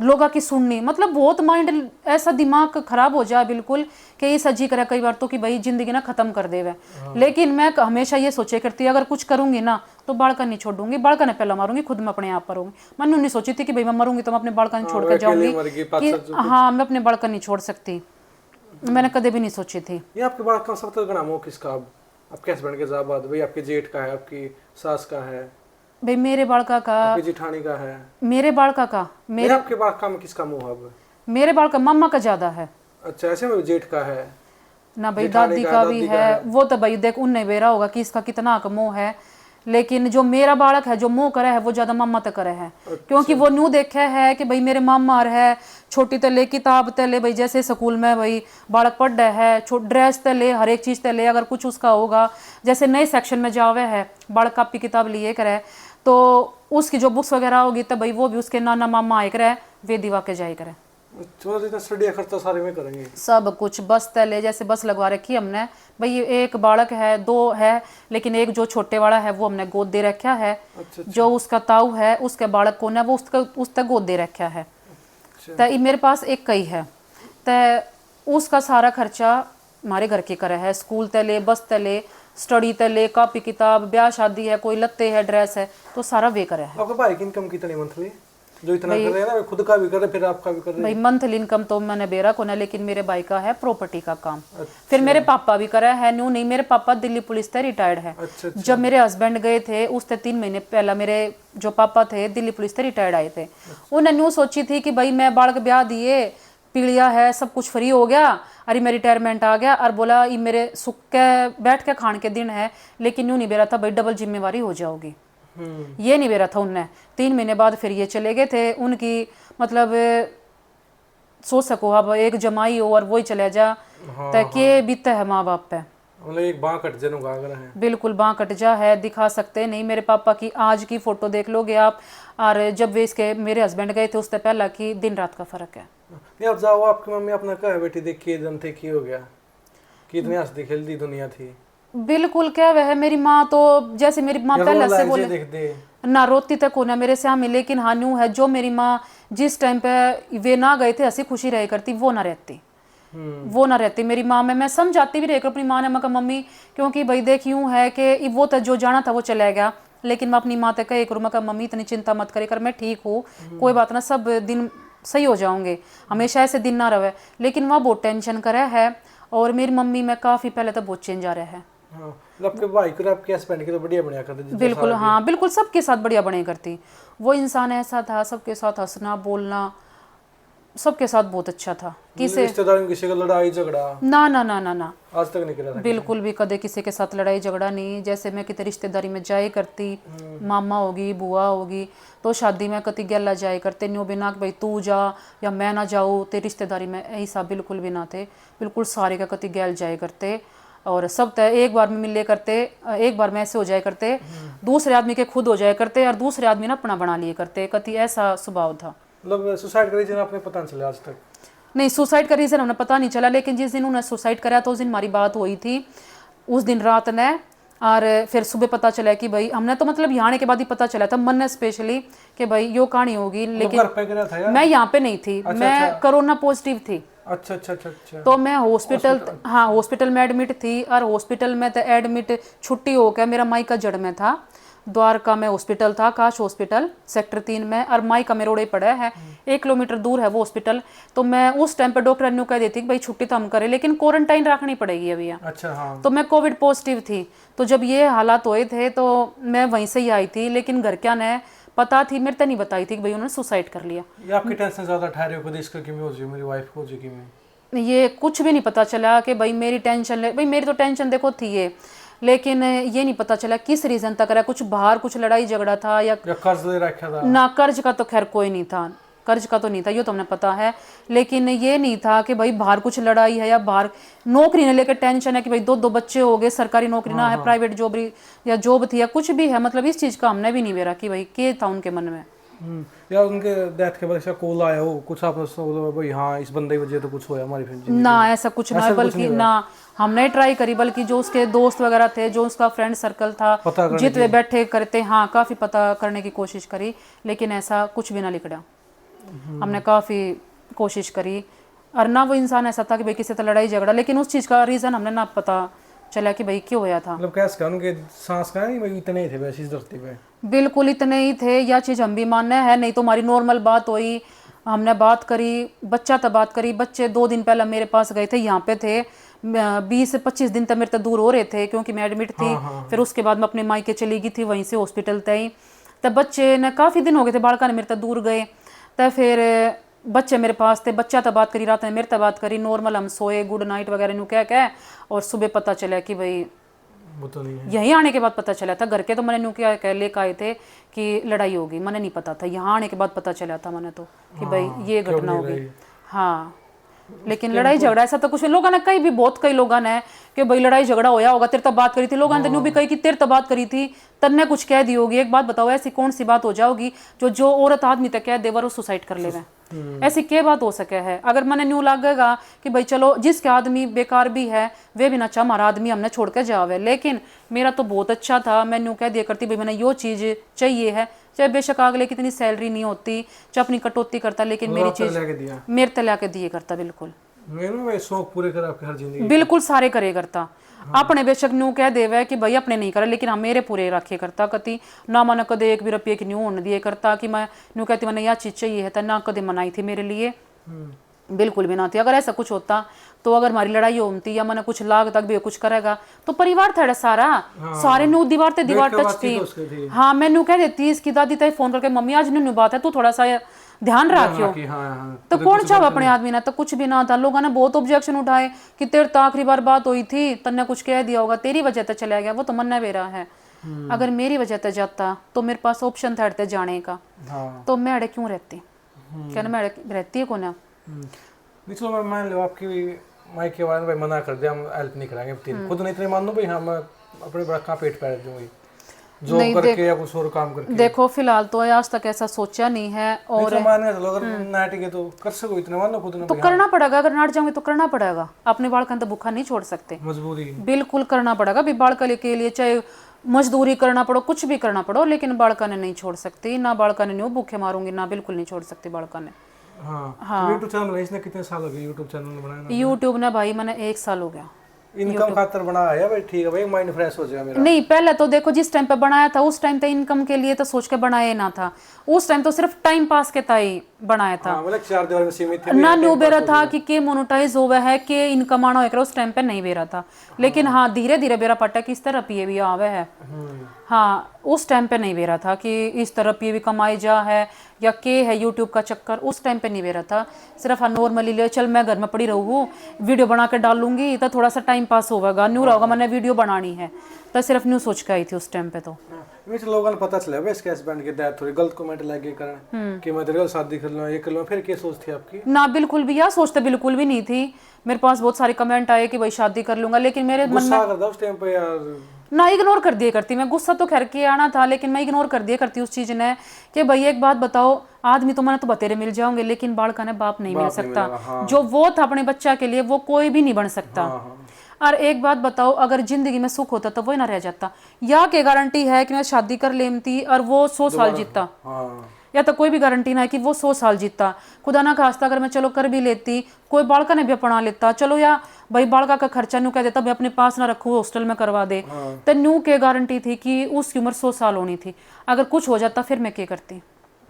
लोगों की सुननी, मतलब बहुत माइंड ऐसा दिमाग खराब हो जाए बिल्कुल कि ये सजी करे कई बार तो कि भाई जिंदगी ना खत्म कर देवे। लेकिन मैं हमेशा ये सोचे करती अगर कुछ करूंगी ना तो बालका नहीं छोड़ूंगी, बालका ने पहला मारूंगी, खुद मैं अपने आप मरूंगी। मैंने नहीं सोची थी कि भाई मैं मरूंगी तो मैं अपने बालका नहीं छोड़ कर जाऊंगी कि हाँ मैं अपने बालका नहीं छोड़ सकती, मैंने कभी भी नहीं सोची थी। ये आपके बालक का सबसे बड़ा मोह किसका? आपके हस्बैंड के बाद भाई आपके जेठ का है, आपकी सास का है, भाई मेरे बालका का, आपकी जिठानी का है, मेरे बालका का, मेरे आपके बालक में किसका मोह है? मेरे बालका मम्मा का ज्यादा है। अच्छा, ऐसे में जेठ का है ना भाई, दादी का भी है, वो तो भाई देख उनने बेरा होगा कि इसका कितना का मोह है। लेकिन जो मेरा बालक है जो मोह करे है वो ज्यादा मम्मा तक करे है। अच्छा। क्योंकि वो न्यू देखे है कि भाई मेरे मामा है, छोटी तले किताब तले, भाई जैसे स्कूल में भाई बालक पढ़ रहा है, ड्रेस तले, हर एक चीज तले, अगर कुछ उसका होगा जैसे नए सेक्शन में जावे है बालक कापी किताब लिए करे तो उसकी जो बुक्स वगैरह होगी तो भाई वो भी उसके नाना मामा आए करे वे दिवा के जाए करे। खर्चा सारे में करेंगे सब कुछ, बस तले जैसे बस लगवा रखी हमने, भाई एक बालक है, दो है, लेकिन एक जो छोटे वाला है वो हमने गोद दे रखा है। अच्छा। जो उसका ताऊ है उसके बालक कौन है वो उसका गोद दे रखा है। अच्छा। तो मेरे पास एक कई है तो उसका सारा खर्चा हमारे घर के करे है, स्कूल तले, बस तले, स्टडी तले, कॉपी किताब, ब्याह शादी है, कोई लत्ते है, ड्रेस है, तो सारा वे करे है। आपका भाई की इनकम कितनी मंथली जो इतना कर रहे हैं ना, खुद का भी कर रहे फिर आपका भी कर रहे हैं? भाई मंथली इनकम तो मैंने बेरा को ना, लेकिन मेरे भाई का है प्रॉपर्टी का काम। अच्छा। फिर मेरे पापा भी करा है, न्यू नहीं, मेरे पापा दिल्ली पुलिस से रिटायर्ड है। अच्छा। जब मेरे हस्बैंड गए थे उससे 3 महीने पहला मेरे जो पापा थे दिल्ली पुलिस से रिटायर्ड आए थे। उन्हें न्यू सोची थी कि भाई मैं बालक ब्याह दिए, पीलिया है, सब कुछ फ्री हो गया, अरे मैं रिटायरमेंट आ गया और बोला ये मेरे सुख के बैठ के खाने के दिन है। लेकिन न्यू नहीं बेरा था भाई डबल जिम्मेवारी हो जाओगी, ये नहीं बेरा था उनने। 3 महीने बाद फिर ये चले गए थे, उनकी मतलब सोच सको अब एक जमाई हो और वही चले जा तो के बीते है माँ बाप पे, मतलब एक बाँ कट जनु गागरा है, बिल्कुल बाँ कट जा है, दिखा सकते नहीं। मेरे पापा की आज की फोटो देख लोगे आप, और जब वे इसके मेरे हस्बैंड गए थे उससे पहला की दिन रात का फर्क है। नहीं अब जाओ आपकी मम्मी अपना कहा बेटी देखिए जन थे की हो गया, कितनी हंसती खेलती दुनिया थी, बिल्कुल क्या वह है। मेरी माँ तो जैसे मेरी माँ पहले से बोले ना रोती तक होना मेरे से हमें, लेकिन हाँ न्यू है जो मेरी माँ जिस टाइम पे वे ना गए थे हंसी खुशी रह करती वो ना रहती, वो ना रहती मेरी माँ में। मैं समझाती भी रहकर अपनी माँ ने मका मम्मी क्योंकि भाई देख यूँ है कि वो तो जो जाना था वो चला गया, लेकिन मैं अपनी माँ तक कह करूँ मका मम्मी इतनी चिंता मत करे कर, मैं ठीक हूँ, कोई बात ना, सब दिन सही हो जाओगे, हमेशा ऐसे दिन ना रहे। लेकिन वह बहुत टेंशन करे है और मेरी मम्मी में काफ़ी पहले तो बहुत चेंज आ रहा है। आपके भाई को आपके हस्बैंड के तो बढ़िया बढ़िया करते, बिल्कुल हाँ बिल्कुल सबके साथ बढ़िया बढ़िया करती। वो इंसान ऐसा था सबके साथ हंसना बोलना सबके साथ बहुत अच्छा था। किसी रिश्तेदार में किसी का लड़ाई झगड़ा ना ना ना ना ना आज तक नहीं करा था, बिल्कुल भी कदे किसी के साथ लड़ाई झगड़ा नहीं। जैसे मैं कितने रिश्तेदारी में जाए करती, मामा होगी बुआ होगी तो शादी में कति गैला जाए करते, न्यू बिना भाई तू जा या मैं ना जाऊँ, ते रिश्तेदारी में ऐसा बिल्कुल भी ना थे, बिल्कुल सारे का कति गैल जाए करते और सब तय एक बार में मिले करते, एक बार में ऐसे हो जाए करते, दूसरे आदमी के खुद हो जाए करते और दूसरे आदमी ना अपना बना लिए करते, कति ऐसा स्वभाव था। मतलब सुसाइड का रीजन आपने पता नहीं चला आज तक? नहीं सुसाइड का रीजन हमें पता नहीं चला, लेकिन जिस दिन उन्होंने सुसाइड करा तो उस दिन हमारी बात हुई थी, उस दिन रात ने, और फिर सुबह पता चला कि भाई हमने तो मतलब यहाँ आने के बाद ही पता चला था मन ने स्पेशली कि भाई यो कहानी होगी। लेकिन घर पे गिरा था यार? मैं यहाँ पे नहीं थी, मैं कोरोना पॉजिटिव थी। अच्छा अच्छा अच्छा अच्छा। तो मैं हॉस्पिटल, हाँ हॉस्पिटल में एडमिट थी। और हॉस्पिटल में तो एडमिट छुट्टी हो गया, मेरा मायका जड़ में था, द्वारका में हॉस्पिटल था, काश हॉस्पिटल सेक्टर 3 में। और मायका मेरे रोड़े पड़ा है, 1 किलोमीटर दूर है वो हॉस्पिटल। तो मैं उस टाइम पे डॉक्टर ने कह दी थी कि भाई छुट्टी तो हम करें, लेकिन क्वारंटाइन रखनी पड़ेगी अभी यहाँ। अच्छा हाँ। तो मैं कोविड पॉजिटिव थी। तो जब ये हालात हुए थे तो मैं वहीं से ही आई थी। लेकिन घर क्या ने पता थी, मेरे तो नहीं बताई थी कि भाई उन्होंने सुसाइड कर लिया। ये आपकी टेंशन ज्यादा ठहरे हो इसका कि मैं हो जी मेरी वाइफ को हो जी कि मैं ये कुछ भी नहीं पता चला कि भाई मेरी टेंशन ले, भाई मेरी तो टेंशन देखो थी ये, लेकिन ये नहीं पता चला किस रीजन तक रहा। कुछ बाहर कुछ लड़ाई झगड़ा था या कर्ज ले रखा था? ना, कर्ज का तो खैर कोई नहीं था, कर्ज का तो नहीं था, ये तो हमें पता है। लेकिन ये नहीं था कि भाई बाहर कुछ लड़ाई है या बाहर नौकरी ने लेकर टेंशन है कि भाई 2 बच्चे हो गए, सरकारी नौकरी ना है, प्राइवेट जॉब या जॉब थी या कुछ भी है। मतलब इस चीज का हमने भी नहीं बेरा कि भाई क्या था उनके मन में। या उनके डेथ के बाद ऐसा कॉल आया हो कुछ आपने बोला भाई हाँ इस बंदे की वजह तो कुछ होया हमारी जिंदगी ना, ऐसा कुछ ना, बल्कि ना हमने ट्राई करी, बल्कि जो उसके दोस्त वगैरह थे, जो उसका फ्रेंड सर्कल था, जितने बैठे करते, हाँ काफी पता करने की कोशिश करी, लेकिन ऐसा कुछ भी ना लिखड़ा। हमने काफी कोशिश करी और ना वो इंसान ऐसा था कि भाई किसी से लड़ाई झगड़ा, लेकिन उस चीज का रीजन हमने ना पता चला कि भाई क्यों होया था। मतलब कैसे क्या उनके सांस का नहीं भाई इतने ही थे वैसे इस धरती पे? बिल्कुल इतने ही थे, यह चीज हम भी मानना है। नहीं तो हमारी नॉर्मल बात हुई, हमने बात करी, बच्चा तो बात करी। बच्चे 2 दिन पहले मेरे पास गए थे, यहाँ पे थे 20 से 25 दिन तक मेरे तक दूर हो रहे थे क्योंकि मैं एडमिट थी। फिर उसके बाद मैं अपने मायके चली गई थी, वहीं से हॉस्पिटल तय। तब बच्चे ने काफ़ी दिन हो गए थे बालका ने मेरे तक दूर गए। तब फिर बच्चे मेरे पास थे, बच्चा तो बात करी, रात में मेरे तक बात करी, नॉर्मल हम सोए, गुड नाइट वगैरह न्यू क्या। और सुबह पता चला कि भाई वो तो नहीं है। यहीं आने के बाद पता चला था। घर के तो मैंने न्यू क्या कह लेकर आए थे कि लड़ाई होगी, मैंने नहीं पता था। यहाँ आने के बाद पता चला था मैंने तो कि भाई ये घटना होगी। हाँ, लेकिन लड़ाई झगड़ा ऐसा तो कुछ नहीं। लोगों ने कई भी, बहुत कई लोगों ने कि भाई लड़ाई झगड़ा होया होगा, तेरे तब बात करी थी। लोगों ने न्यू भी कही कि तेरे तब बात करी थी, तन्ने कुछ कह दी होगी। एक बात बताओ, ऐसी कौन सी बात हो जाओगी जो औरत आदमी तक कह देवर वो सुसाइड कर लेगा? ऐसी क्या बात हो सके है? अगर मैंने न्यू लगेगा कि भाई चलो जिसके आदमी बेकार भी है वे भी ना चाह हमारा आदमी हमने छोड़ के जावे, लेकिन मेरा तो बहुत अच्छा था। मैं न्यू कह दिया करती भाई मैंने यो चीज़ चाहिए है, चाहे बेशक अगले कितनी सैलरी नहीं होती, चाहे अपनी कटौती करता, लेकिन मेरी चीज़ मेरे तक ला के दिए करता। बिल्कुल मेरे शौक पूरे कर आपके हर जिंदगी बिल्कुल सारे करे करता। अपने बेशक न्यू कह देवे कि भाई अपने नहीं करे, लेकिन हम मेरे पूरे रखे करता। कति ना मैंने कदे 1 भी रुपये की न्यू होने दिए करता कि मैं न्यू कहती मैंने यह चीज़ चाहिए है, तो ना कदे मनाई थी मेरे लिए, बिल्कुल भी ना थी। अगर ऐसा कुछ होता तो अगर हमारी लड़ाई होती या मैंने कुछ लाग तक भी कुछ करेगा तो परिवार था सारा, सारे न्यू दीवार ते दीवार टच थी। हाँ, मैं न्यू कह देती इसकी दादी तय फोन करके मम्मी आज न्यू बात है तू थोड़ा सा ध्यान रखियो। तो कौन चाह अपने आदमी ना, तो कुछ भी ना था। लोगों ने बहुत ऑब्जेक्शन उठाए कि तेरे तो आखिरी बार बात हुई थी, तन्ने कुछ कह दिया होगा, तेरी वजह से चला गया, वो तो मन्ना बेरा है। अगर मेरी वजह से जाता तो मेरे पास ऑप्शन था अड़ते जाने का, तो मैं अड़े क्यों रहती? कहना मैं अड़े रहती है कौन है? चलो मैं मान लो आपकी माई के बारे में भाई मना कर दिया, हम हेल्प नहीं कराएंगे, खुद नहीं इतने मान लो भाई हाँ मैं अपने बड़ा कहाँ पेट पैर दूंगी जो करके या कुछ और काम करके। देखो फिलहाल तो आज तक ऐसा सोचा नहीं है। और तो मानने चलो अगर नाट के तो कर सको इतने मान लो खुद ने तो करना पड़ेगा। अगर नाट जाऊंगे तो करना पड़ेगा, अपने बाल का तो भूखा नहीं छोड़ सकते, मजबूरी बिल्कुल करना पड़ेगा। भी बालका के लिए चाहे मजदूरी करना पड़ो, कुछ भी करना पड़ो, लेकिन बालका ने नहीं छोड़ सकती। ना बालका ने न्यू भूखे मारूंगी, ना बिल्कुल नहीं छोड़ सकती बालका ने। हाँ, यूट्यूब चैनल बनाया इसने कितने साल हो गए? यूट्यूब चैनल बनाया यूट्यूब ने भाई मैंने 1 साल हो गया। इनकम खातर बनाया है भाई, ठीक है भाई माइंड फ्रेश हो जाएगा मेरा। नहीं, पहले तो देखो जिस टाइम पे बनाया था उस टाइम तो इनकम के लिए तो सोच के बनाया ना था, उस टाइम तो सिर्फ टाइम पास के ताई बनाया था। मतलब 4 दीवार में सीमित थे ना न्यू बेरा था कि के मोनेटाइज होवे है के इनकम आना होकर, उस टाइम पे नहीं बेरा था। लेकिन हाँ धीरे धीरे बेरा पट्टा कि इस तरह पिए भी आवे है। हाँ, उस टाइम पे नहीं बेरा था कि इस तरह पिए भी कमाई जा है या के है यूट्यूब का चक्कर, उस टाइम पे नहीं बेरा था। सिर्फ हाँ नॉर्मली ले चल मैं घर में पड़ी रहूँ, वीडियो बना के डालूंगी तो थोड़ा सा टाइम पास होगा, न्यू रहोगा, मैंने वीडियो बनानी है, तो सिर्फ न्यू सोच के आई थी उस टाइम पे। तो लोगों को पता चला इसके हस्बैंड की डेथ हुई, गलत कमेंट लगे करन कि मैं तेरे शादी कर लूं ये कर लूं, फिर क्या सोच थी आपकी? ना बिल्कुल भी, यार सोचते बिल्कुल भी नहीं थी। मेरे पास बहुत सारे कमेंट आए कि भाई शादी कर लूंगा, लेकिन मेरे मन में उस टाइम पे यार ना इग्नोर कर दिया करती मैं। गुस्सा तो खैर के आना था, लेकिन मैं इग्नोर कर दिया करती उस चीज ने कि भाई एक बात बताओ, आदमी तो मैंने तो बतेरे मिल जाओगे, लेकिन बालका ने बाप नहीं मिल सकता। जो वो था अपने बच्चा के लिए वो कोई भी नहीं बन सकता। और एक बात बताओ, अगर जिंदगी में सुख होता तो वो ही ना रह जाता। या के गारंटी है कि मैं शादी कर लेती और वो 100 साल जीता? या तो कोई भी गारंटी ना है कि वो 100 साल जीता। खुदा ना खास्ता अगर मैं चलो कर भी लेती, कोई बालका ने भी अपना लेता, चलो या भाई बालका का खर्चा न्यू कह देता भाई अपने पास ना रखू हॉस्टल में करवा दे, तो न्यू के गारंटी थी कि उसकी उम्र 100 साल होनी थी। अगर कुछ हो जाता फिर मैं क्या करती,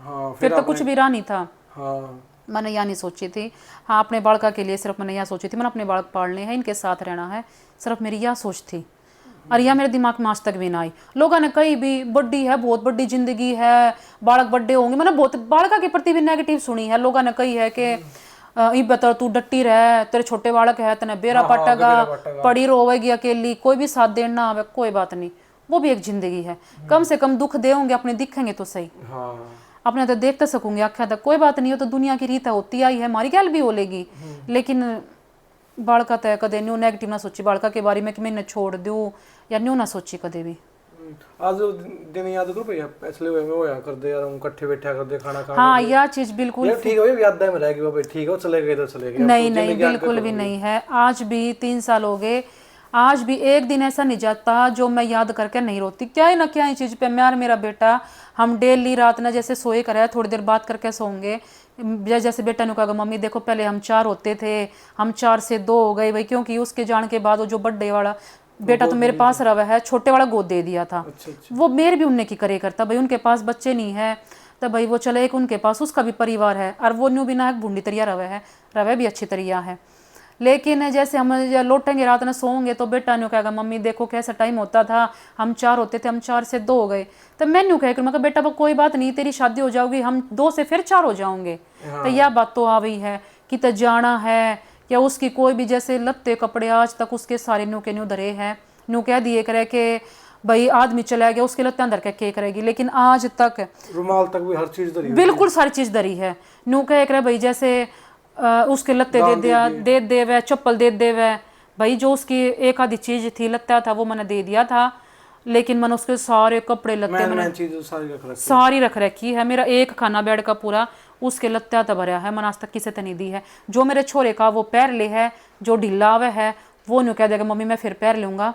हाँ फिर तो कुछ भी रहा नहीं था। हाँ मैंने यह नहीं सोची थी। हाँ, अपने बालका के लिए सिर्फ मैंने यह सोची थी, मैंने अपने बालक पालने हैं, इनके साथ रहना है, सिर्फ मेरी यह सोच थी। और यह मेरे दिमाग में आज तक भी ना आई। लोगों ने कही भी बड्डी है, बहुत बड़ी जिंदगी है, बालक बड्डे होंगे, मैंने बहुत बालका के प्रति भी नेगेटिव सुनी है। लोगों ने कही है कि बता तू डट्टी रह, तेरे छोटे बालक है, तेने बेरा पटेगा, पड़ी रोवेगी अकेली, कोई भी साथ देना आवे, कोई बात नहीं, वो भी एक जिंदगी है, कम से कम दुख दे होंगे अपने, दिखेंगे तो सही, अपने तो देख तो सकूंगी आख्या तक, कोई बात नहीं हो, तो दुनिया की रीत होती आई है, हमारी गैल भी हो लेगी। लेकिन बालका तय कदे न्यू नेगेटिव ना सोची बालका के बारे में कि मैं इन्हें छोड़ दूँ या न्यू ना सोची कदे भी। आज दिन याद करो भैया पिछले वे में होया कर दे यार, हम इकट्ठे बैठा कर दे खाना खाने। हाँ, यह चीज बिल्कुल ठीक है, याद में रहेगी भाई, ठीक है चले गए तो चले गए, नहीं नहीं बिल्कुल भी नहीं है। आज भी 3 साल हो गए, आज भी एक दिन ऐसा नहीं जाता जो मैं याद करके नहीं रोती, क्या ही ना क्या ही चीज पे। मैं और मेरा बेटा हम डेली रात ना जैसे सोए करे, थोड़ी देर बात करके सोएंगे। जैसे बेटा ने कहा मम्मी देखो पहले हम 4 होते थे, हम 4 से 2 हो गए भाई, क्योंकि उसके जान के बाद वो जो बर्थडे वाला बेटा तो मेरे पास रहा है, छोटे वाला गोद दे दिया था। वो मेरे भी उनने की करे करता भाई, उनके पास बच्चे नहीं है तो भाई वो चले एक उनके पास, उसका भी परिवार है, और वो न्यू बिना एक बूंदी तरिया रवे भी अच्छी तरिया है। लेकिन जैसे हम लौटेंगे रात में सोएंगे तो बेटा न्यू कहेगा मम्मी देखो कैसा टाइम होता था, हम 4 होते थे, हम 4 से 2 हो गए। तो मैं न्यू कह मैं बेटा कोई बात नहीं, तेरी शादी हो जाओगी, हम 2 से फिर 4 हो जाओगे। तो यह बात तो आ गई है कि तो जाना है, या उसकी कोई भी जैसे लत्ते कपड़े आज तक उसके सारे न्यू के न्यू धरे हैं, न्यू कह दिए करे कि भाई आदमी चला गया उसके लत्ते अंदर के करेगी, लेकिन आज तक रुमाल तक भी हर चीज धरी, बिल्कुल सारी चीज धरी है। न्यू कह करे भाई जैसे उसके लत्ते दे दे चप्पल दे दे भाई, जो उसकी एक आधी चीज थी लत्ता था वो मैंने दे दिया था, लेकिन मैंने उसके सारे कपड़े लत्ते मैंने सारी रख रखी है। मेरा एक खाना बेड का पूरा उसके लत्ता तो भरा है, मैंने आज तक किसी से नहीं दी है। जो मेरे छोरे का वो पैर ले है, जो ढीला हुआ है वो न्यू कह देगा मम्मी मैं फिर पैर लूंगा,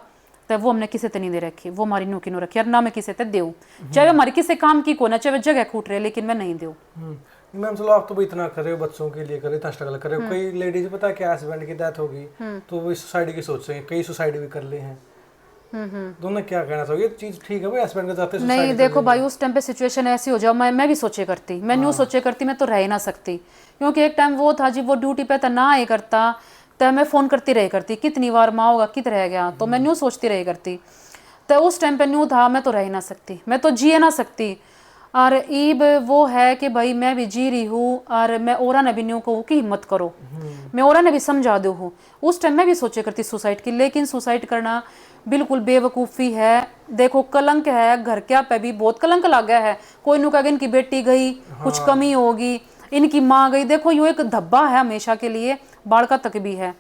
तो वो हमने किसी से नहीं दे रखी, वो हमारी न्यू की नो रखी, और ना मैं किसी से देऊँ, चाहे हमारी किसी काम की को ना, चाहे जगह खूट रहे, लेकिन मैं नहीं दूँ। मैम चलो आप तो भी इतना कर रहे हो, बच्चों के लिए कर रहे हो, इतना स्ट्रगल कर रहे हो। कई लेडीज पता है क्या, हस्बैंड की डेथ होगी तो वो सुसाइड की सोच रही है, कई सुसाइड भी कर ले हैं। दोनों क्या कहना चाहोगे, ये चीज ठीक है भाई हस्बैंड के जाते नहीं देखो भाई, उस टाइम पे सिचुएशन ऐसी हो जाओ, मैं भी सोचे करती, मैं न्यू सोचे करती, मैं तो रह ही ना सकती, क्योंकि एक टाइम वो था जी वो ड्यूटी पे तो ना आए करता, तो मैं फोन करती रही करती, कितनी बार माँ होगा कित रह गया, तो मैं न्यू सोचती रही करती। तो उस टाइम पे न्यू था, मैं तो रह ही ना सकती, मैं तो जिए ना सकती। और ईब वो है कि भाई मैं भी जी रही हूँ, और मैं औरा ने भी न्यू कहूँ कि हिम्मत करो, मैं औरा ने भी समझा दूँ हूँ। उस टाइम मैं भी सोचे करती सुसाइड की, लेकिन सुसाइड करना बिल्कुल बेवकूफ़ी है। देखो कलंक है, घर क्या पे भी बहुत कलंक लग गया है। कोई नु कहेगा इनकी बेटी गई, कुछ कमी होगी, इनकी माँ गई, देखो यो एक धब्बा है हमेशा के लिए, बालका तक भी है।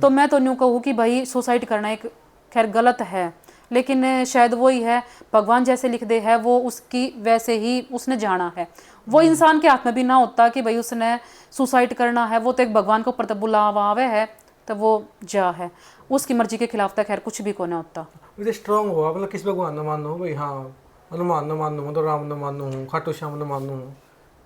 तो मैं तो न्यू कहूँ कि भाई सुसाइड करना एक खैर गलत है, लेकिन शायद वही है भगवान जैसे लिख दे है वो उसकी वैसे ही उसने जाना है। वो इंसान के हाथ में भी ना होता कि भाई उसने सुसाइड करना है, वो तो एक भगवान के ऊपर तो बुलावा आवे है, तो वो जा है, उसकी मर्जी के खिलाफ तक खैर कुछ भी को ना होता। मुझे स्ट्रांग हुआ मतलब किस भगवान न मानो भाई, हाँ हनुमान न मानो, तो राम न मानो हूँ, खाटू श्याम न मानो हूँ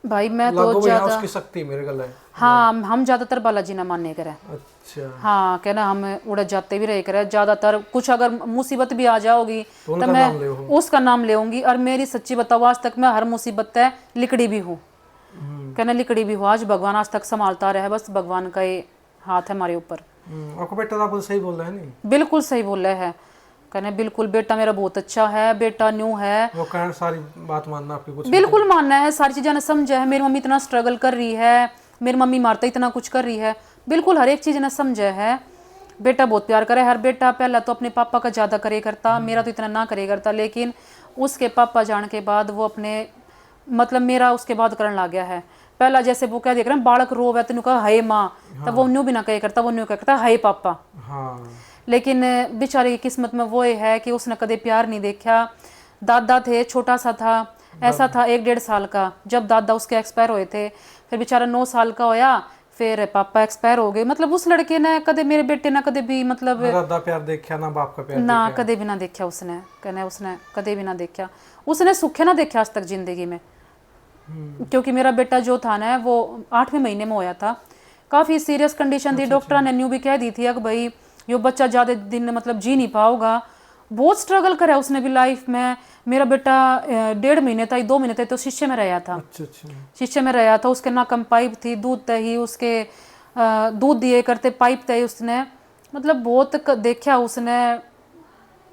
भाई, मैं तो ज्यादा उसकी शक्ति मेरे गले है। हाँ, हम ज्यादातर बालाजी ना मानने करे। अच्छा हाँ, कहना हम उड़ जाते भी रहे करे ज्यादातर, कुछ अगर मुसीबत भी आ जाओगी तो मैं उसका नाम लेऊंगी। और मेरी सच्ची बताओ आज तक मैं हर मुसीबत है लिकड़ी भी हूँ, कहना लिकड़ी भी हूँ, आज भगवान आज तक संभालता रहे, बस भगवान का ये हाथ है हमारे ऊपर। आपको बेटा आप सही बोल रहे हैं नहीं? बिल्कुल सही बोल रहे हैं, कहने बिल्कुल बेटा मेरा बहुत अच्छा है, बेटा न्यू है, वो कहना सारी बात मानना आपकी कुछ बिल्कुल मानना है, सारी चीजें ने समझा है। मेरी मम्मी इतना स्ट्रगल कर रही है, मेरी मम्मी मारता इतना कुछ कर रही है, बिल्कुल हर एक चीज ने समझा है। बेटा बहुत प्यार करे, हर बेटा पहला तो अपने पापा का ज्यादा करे करता, मेरा तो इतना ना करे करता, लेकिन उसके पापा जाने के बाद वो अपने मतलब मेरा उसके बाद करने लग गया है। पहला जैसे वो कह दिया बालक रो है तेन कहा हाय माँ, तब वो न्यू भी ना कहे करता, वो न्यू कह करता हाय पापा। लेकिन बेचारे की किस्मत में वो है कि उसने कदे प्यार नहीं देखा। दादा थे, छोटा सा था, ऐसा था 1-1.5 साल का, जब दादा उसके एक्सपायर हुए थे, फिर बेचारा 9 साल का होया, फिर पापा एक्सपायर हो गए। मतलब उस लड़के ने कदे मेरे बेटे ने कदे भी मतलब दादा प्यार देखा ना बाप का प्यार ना कदे भी ना देखा, उसने कहना उसने कदे भी ना देखा, उसने सुखे ना देखा आज तक जिंदगी में। क्योंकि मेरा बेटा जो था ना वो 8वें महीने में होया था, काफ़ी सीरियस कंडीशन थी। डॉक्टर ने न्यू भी कह दी थी कि भाई ये बच्चा ज़्यादा दिन मतलब जी नहीं पाओगा। बहुत स्ट्रगल करा उसने भी लाइफ में। मेरा बेटा 1.5 महीने था, 2 महीने थे तो शीशे में रहा था। अच्छा। शीशे में रहा था, उसके नाकम पाइप थी, दूध तही उसके, दूध दिए करते पाइप तही उसने, मतलब बहुत देखा उसने,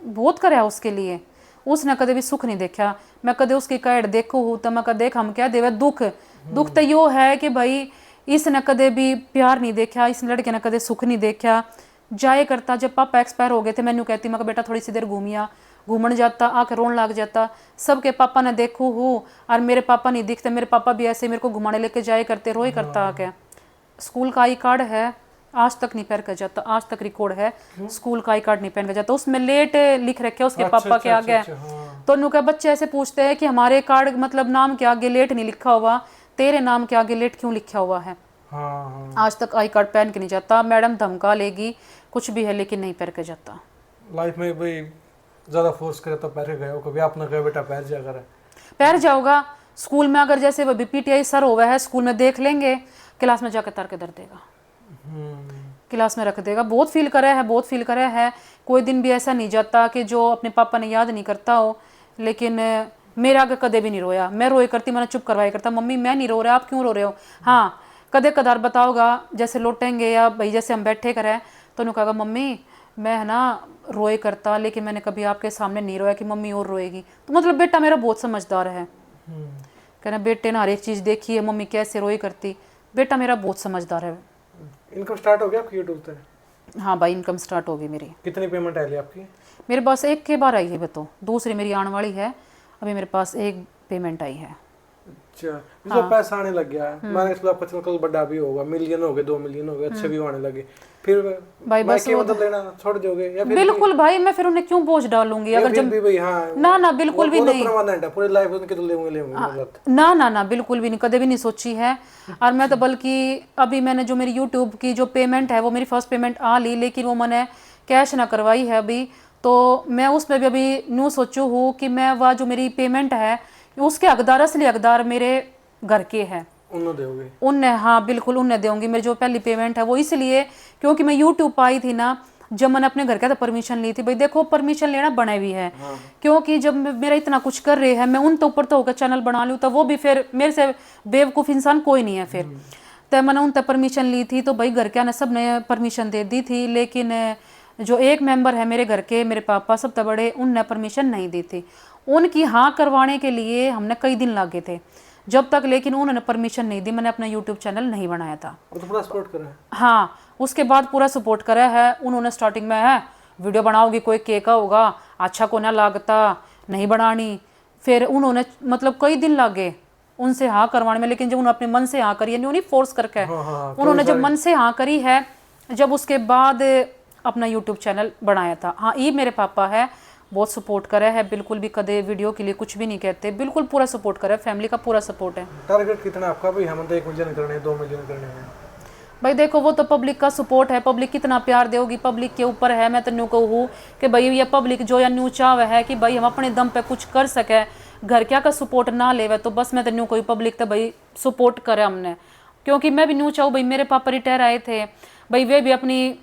बहुत कराया उसके लिए। उसने कदे भी सुख नहीं देखा। मैं कदे उसकी कैड देखू हूँ तो मैं कद देख हम क्या देवे दुख। दुख तो यो है कि भाई इसने कदे भी प्यार नहीं देखा, इस लड़के ने कदे सुख नहीं देखा। जाए करता जब पापा एक्सपायर हो गए थे, मैनू कहती मैं बेटा थोड़ी सी देर घूमिया, घूमन जाता, आके रोन लग जाता। सबके पापा ने देखू हूँ और मेरे पापा नहीं दिखते। मेरे पापा भी ऐसे मेरे को घुमाने लेके जाए करते, रोए करता आके। स्कूल का आई कार्ड है, आज तक नहीं पहन कर जाता, आज तक रिकॉर्ड है। स्कूल का आई कार्ड नहीं पहन कर जाता, उसमें लेट लिख रखे उसके पापा के आगे। तो उनके बच्चे ऐसे पूछते हैं कि हमारे कार्ड मतलब नाम के आगे लेट नहीं लिखा हुआ, तेरे नाम के आगे लेट क्यों लिखा हुआ है। आज तक आई कार्ड पहन के नहीं जाता। मैडम धमका लेगी कुछ भी है लेकिन नहीं पहन के जाता। लाइफ में भाई ज्यादा फोर्स करे तो पैर गए हो, कभी आपने कहा बेटा पैर जा कर पैर जाओगा। स्कूल में अगर जैसे वो पीटीआई सर हुआ है, स्कूल में देख लेंगे, क्लास में जाकर तर के दर देगा, क्लास में रख देगा। बहुत फील करे है, बहुत फील करे है। कोई दिन भी ऐसा नहीं जाता कि जो अपने पापा ने याद नहीं करता हो। लेकिन मेरे आगे कदे भी नहीं रोया। मैं रोए करती, मैंने चुप करवाया करता, मम्मी मैं नहीं रो रहा, आप क्यों रो रहे हो। हाँ कदे कदार बताओगा, जैसे लौटेंगे या भाई जैसे हम बैठे करें तो उन्होंने कहा मम्मी मैं है ना रोए करता, लेकिन मैंने कभी आपके सामने नहीं रोया कि मम्मी और रोएगी। तो मतलब बेटा मेरा बहुत समझदार है। कहना बेटे ने हर एक चीज़ देखी है, मम्मी कैसे रोई करती। बेटा मेरा बहुत समझदार है। इनकम स्टार्ट हो गया आपकी यूट्यूब पे? हाँ भाई इनकम स्टार्ट होगी मेरी। कितनी पेमेंट आई आपकी? मेरे पास एक के बार आई है, बताओ दूसरी मेरी आने वाली है। अभी मेरे पास एक पेमेंट आई है। अच्छा इसमें पैसा आने लग गया है। मैंने इसको आपका चैनल कल बड़ा भी होगा, मिलियन हो गए, 2 मिलियन हो गए, अच्छे भी आने लगे, फिर भाई बस वो मतलब लेना छोड़ दोगे या फिर बिल्कुल भाई मैं फिर उन्हें क्यों बोझ डालूंगी अगर जब भी भाई? हाँ ना बिल्कुल भी नहीं, पूरी लाइफ उनके तो लेंगे ना बिल्कुल भी नहीं, कदे भी नहीं सोची है। और मैं तो बल्कि अभी मैंने जो मेरी यूट्यूब की जो पेमेंट है वो मेरी फर्स्ट पेमेंट आ ली, लेकिन वो मैंने कैश ना करवाई है अभी। तो मैं उसमें भी अभी न्यू सोचू हूँ कि मैं वह जो मेरी पेमेंट है उसके हकदार, असली हकदार मेरे घर के हैं, उनने, हाँ बिल्कुल उनने देंगी। मेरी जो पहली पेमेंट है वो इसलिए क्योंकि मैं यूट्यूब पर आई थी ना, जब मैंने अपने घर का तो परमिशन ली थी। भाई देखो परमिशन लेना बना हुई है। क्योंकि जब मेरा इतना कुछ कर रहे हैं, मैं उन तो ऊपर तो होकर चैनल बना लूँ तो वो भी फिर मेरे से बेवकूफ़ इंसान कोई नहीं है। फिर तो मैंने उन तक परमिशन ली थी, तो भाई घर के ने सब ने परमिशन दे दी थी, लेकिन जो एक मेंबर है मेरे घर के, मेरे पापा सब तो बड़े, उनने परमिशन नहीं दी थी। उनकी हाँ करवाने के लिए हमने कई दिन लगे थे जब तक, लेकिन उन्होंने परमिशन नहीं दी। मैंने अपना यूट्यूब चैनल नहीं बनाया था। तो पूरा सपोर्ट करा है। हाँ उसके बाद पूरा सपोर्ट करा है उन्होंने। स्टार्टिंग में है वीडियो बनाओगी कोई केका होगा, अच्छा को ना लागता, नहीं बनानी। फिर उन्होंने मतलब कई दिन लगे उनसे हाँ करवाने में, लेकिन जब उन्होंने अपने मन से हाँ करी, यानी उन्हें फोर्स करके उन्होंने जब मन से हाँ करी है, जब उसके बाद अपना यूट्यूब चैनल बनाया था। हाँ ये मेरे पापा है, बहुत सपोर्ट करे है, बिल्कुल भी कदे वीडियो के लिए कुछ भी नहीं कहते, बिल्कुल पूरा सपोर्ट करे, फैमिली का पूरा सपोर्ट है। टारगेट कितना आपका भाई? हम तो 1 मिलियन करने हैं, 2 मिलियन करने हैं। भाई देखो वो तो पब्लिक का सपोर्ट है, पब्लिक कितना प्यार देगी पब्लिक के ऊपर है। मैं तो न्यू कहूँ कि भाई ये पब्लिक जो या न्यू चाव है कि भाई हम अपने दम पे कुछ कर सके, घर क्या का सपोर्ट ना लेवे, तो बस मैं तो न्यू कोई पब्लिक तो भाई सपोर्ट करे हमने। क्योंकि मैं भी न्यू चाहूँ भाई, मेरे पापा रिटायर आए थे भाई, वे भी अपनी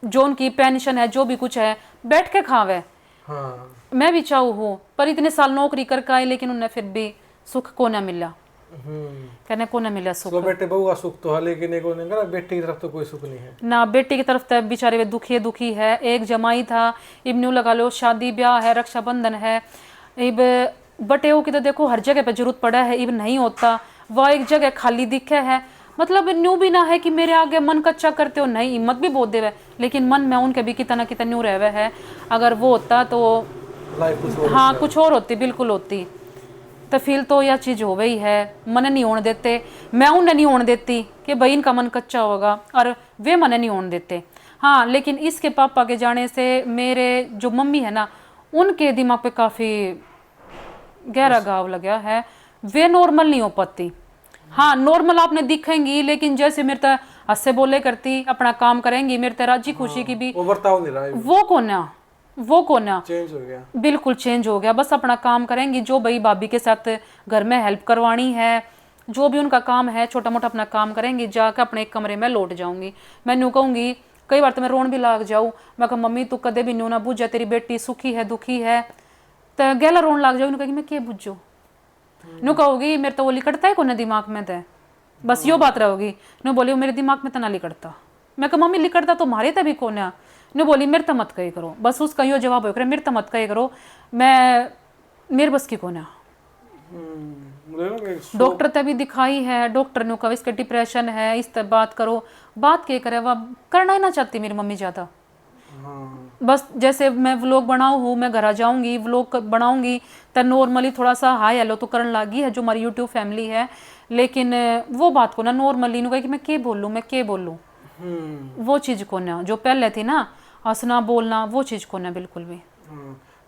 जो उनकी पेंशन है जो भी कुछ है बैठ के खावे। हाँ। मैं भी चाहूँ हूँ, पर इतने साल नौकरी करके आए, लेकिन उन्हें फिर भी सुख को ना मिला, कहने को ना मिला सुख। तो बेटे बहू का सुख तो है, लेकिन एक बेटी की तरफ तो कोई सुख नहीं है ना। बेटी की तरफ तो बेचारे वे दुखी है। एक जमाई था, इब न्यू लगा लो शादी ब्याह है, रक्षाबंधन है, इब बटेओ की तो देखो हर जगह पे जरूरत पड़ा है, इब नहीं होता। वह एक जगह खाली दिखे है, मतलब न्यू भी ना है कि मेरे आगे मन कच्चा करते हो, नहीं हिम्मत भी बहुत देवे, लेकिन मन में उनके भी कितना कितना न्यू रहे है। अगर वो होता तो हाँ कुछ और होती, बिल्कुल होती। तो फील तो यह चीज़ हो गई है, मन नहीं होने देते, मैं उन्हें नहीं होने देती कि भाई इनका मन कच्चा होगा, और वे मन नहीं होने देते। हाँ लेकिन इसके पापा के जाने से मेरे जो मम्मी है ना, उनके दिमाग पे काफ़ी गहरा घाव लगा है। वे नॉर्मल नहीं हो पाती। हाँ नॉर्मल आपने दिखेंगी, लेकिन जैसे मेरे तो हंसे बोले करती, अपना काम करेंगी, मेरे तो राजी खुशी की भी वो बर्ताव नहीं रहा है। वो कौन है, वो कोना चेंज हो गया। बिल्कुल चेंज हो गया। बस अपना काम करेंगी, जो भाई भाभी के साथ घर में हेल्प करवानी है, जो भी उनका काम है छोटा मोटा अपना काम करेंगी, जाकर अपने एक कमरे में लौट जाऊंगी। मैं न्यू कहूँगी, कई बार तो मैं रोन भी लाग जाऊँ, मैं कहूँ मम्मी तू कदे भी न्यू ना बुझ जा, तेरी बेटी सुखी है दुखी है, तो गहला रोन लाग जाऊँ। कहेगी मैं क्या बुझू, न्यू कहोगी मेरे तो वो लिकड़ता है को ना दिमाग में तो, बस यो बात रहोगी। न्यू बोली मेरे दिमाग में तो ना लिकड़ता। मैं कहा मम्मी लिकड़ता तो मारे तभी कौन है। न्यू बोली मेरे तो मत कही करो, बस उसका यो जवाब हो मेरे तो मत कही करो, मैं मेरे बस की कौन है। डॉक्टर तभी दिखाई है, डॉक्टर ने कहा इसका डिप्रेशन है, इस तरह बात करो। बात क्या करे, वह करना ही ना चाहती मेरी मम्मी ज़्यादा। बस जैसे मैं व्लॉग बनाऊँ हूँ, मैं घर आ जाऊँगी व्लॉग बनाऊँगी तो नॉर्मली थोड़ा सा हाय हेलो तो करने लगी है जो हमारी यूट्यूब फैमिली है, लेकिन वो बात को ना नॉर्मली नु कहे कि मैं क्या बोलूँ, मैं क्या बोलूँ, वो चीज़ को ना जो पहले थी ना हंसना बोलना, वो चीज़ को ना बिल्कुल भी।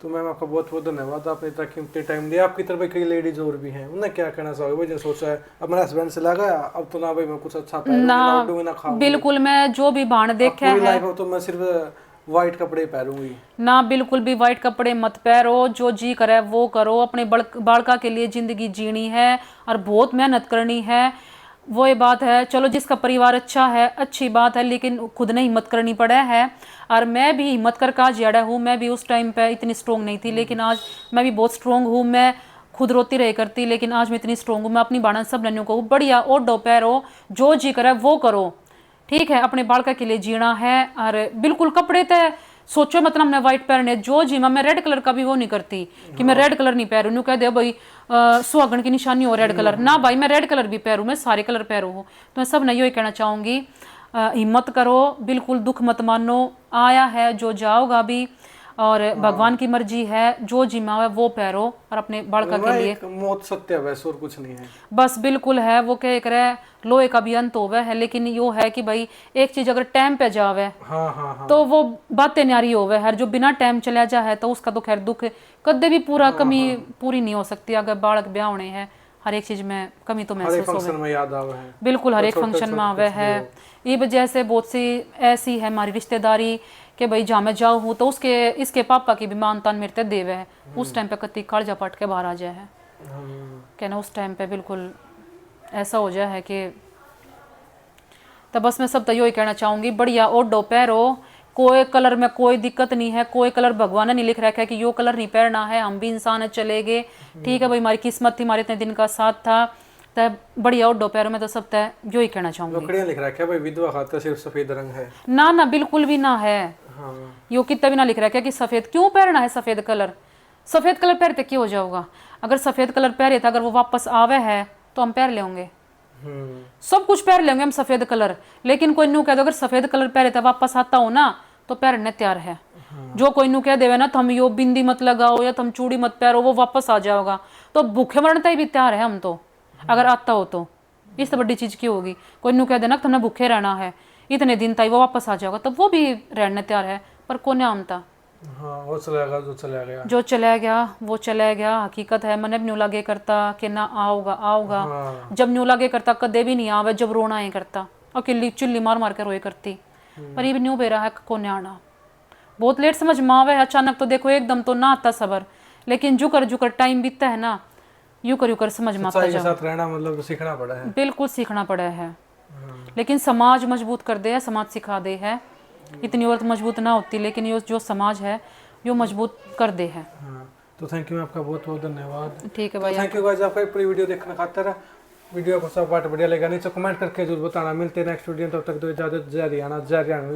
तो मैम आपका बहुत बहुत धन्यवाद, आपने इतना कीमती टाइम दिया। आपकी तरफ कई लेडीज और भी हैं, उन्हें क्या कहना चाहोगे भाई, जो सोचा है अब मेरा हस्बैंड से लगा अब तो ना भाई मैं कुछ अच्छा पहनूंगी ना उड़ूंगी ना खाऊंगी, बिल्कुल मैं जो भी बाण देखा है लाइफ में तो मैं सिर्फ व्हाइट कपड़े पहनूंगी ना, बिल्कुल भी वाइट कपड़े मत पहनो, जो जी करे वो करो, अपने बालका के लिए जिंदगी जीनी है और बहुत मेहनत करनी है। वो ये बात है, चलो जिसका परिवार अच्छा है अच्छी बात है, लेकिन खुद ने हिम्मत करनी पड़े है। और मैं भी हिम्मत कर का जड़ा हूँ, मैं भी उस टाइम पे इतनी स्ट्रोंग नहीं थी, लेकिन आज मैं भी बहुत स्ट्रोंग हूँ। मैं खुद रोती रही करती, लेकिन आज मैं इतनी स्ट्रोंग हूँ। मैं अपनी बाणन सब नन्यों को बढ़िया और दोपहरो जो जी करे वो करो, ठीक है, अपने बालका के लिए जीना है। और बिल्कुल कपड़े तो सोचो मतलब मैं व्हाइट पहने जो जी मैं रेड कलर का भी वो नहीं करती कि मैं रेड कलर नहीं पहरू, न्यू कह दे भाई सुहागन की निशानी हो रेड कलर ना, भाई मैं रेड कलर भी पहरू, मैं सारे कलर पहरू हूँ। तो मैं सब ने यही कहना चाहूँगी, हिम्मत करो, बिल्कुल दुख मत मानो, आया है जो जाओगा भी, और भगवान की मर्जी है, जो जिम्मा है वो पहरो और अपने बालका के लिए। मौत सत्य है वैसे और कुछ नहीं है, बस बिल्कुल है। वो कह रहे लोहे का भी अंत होवे है, लेकिन यो है कि भाई एक चीज अगर टाइम पे जावे तो वो बातें न्यारी होवे है, जो बिना टाइम चला जा है तो उसका तो खैर दुख कदे भी पूरा कमी पूरी नहीं हो सकती। अगर बालक ब्याह होने हैं हर एक चीज में कमी तो महसूस होवे, बिल्कुल हर एक फंक्शन में आवे है। ये वजह से बहुत सी ऐसी है हमारी रिश्तेदारी कि भाई जहाँ मैं जाऊँ हूँ तो उसके इसके पापा की भी मान तान मेरे देवे है, उस टाइम पे कत्ती कालजा पट के बाहर आ जाए है, कहना उस टाइम पे बिल्कुल ऐसा हो जाए है कि। तो बस मैं सब तो यही कहना चाहूँगी, बढ़िया ओढ़ो पहरो, कोई कलर में कोई दिक्कत नहीं है, कोई कलर भगवान ने नहीं लिख रखा है कि यो कलर नहीं पहनना है, हम भी इंसान है चले गए, ठीक है भाई हमारी किस्मत थी, हमारे इतने दिन का साथ था, तब बढ़िया ओढ़ो पहरो। मैं तो सब तय यही कहना चाहूँगी। लिख रखा है भाई विधवा खाता सिर्फ सफेद रंग है, ना ना बिल्कुल भी ना है, यो कितना भी ना लिख रखा है कि सफेद क्यों पहनना है, सफेद कलर पहनते क्यों हो जाओगा। अगर सफेद कलर पहने था अगर वो वापस आवे है तो हम पहन लेंगे, सब कुछ पहन लेंगे हम सफेद कलर, लेकिन कोई न्यू कह दो अगर सफेद कलर पहने था वापस आता हो ना तो पहनने तैयार है। जो कोई न्यू कह देवे ना तुम यो बिंदी मत लगाओ या तुम चूड़ी मत पहनो वो वापस आ जाओगा, तो भूखे मरने भी तैयार है हम तो, अगर आता हो तो। इस बड़ी चीज की होगी, कोई न्यू कह देना तुमने भूखे रहना है इतने दिन तक वो वापस आ जाएगा, तो वो भी रहने तैयार है, पर कौन आमता वो चलेगा जो चला गया वो चला गया। हकीकत है मैंने न्यू लागे करता कि ना आओगा जब न्यू लागे करता कदे भी नहीं आवे, जब रोना ही करता अकेली चिल्ली मार मार के रोए करती, पर ये भी न्यू बेरा है कौन आना, बहुत लेट समझ में आवे। अचानक तो देखो एकदम तो ना आता सबर, लेकिन जुकर टाइम बीतता है ना यू कर समझ में आता है, साथ रहना मतलब तो सीखना पड़ा है, बिल्कुल सीखना पड़ा है। लेकिन समाज मजबूत कर दे है, समाज सिखा दे है, इतनी औरत मजबूत ना होती लेकिन ये जो समाज है यो मजबूत कर दे है। तो थैंक यू आपका बहुत बहुत धन्यवाद। ठीक है भाई, थैंक यू गाइस, आपका पूरी वीडियो देखना खातिर। वीडियो को सब पार्ट बढ़िया लगा नहीं तो कमेंट करके जरूर बताना। मिलते हैं नेक्स्ट वीडियो, तब तक दो इजाजत, जय हरियाणा जय हरियाणा।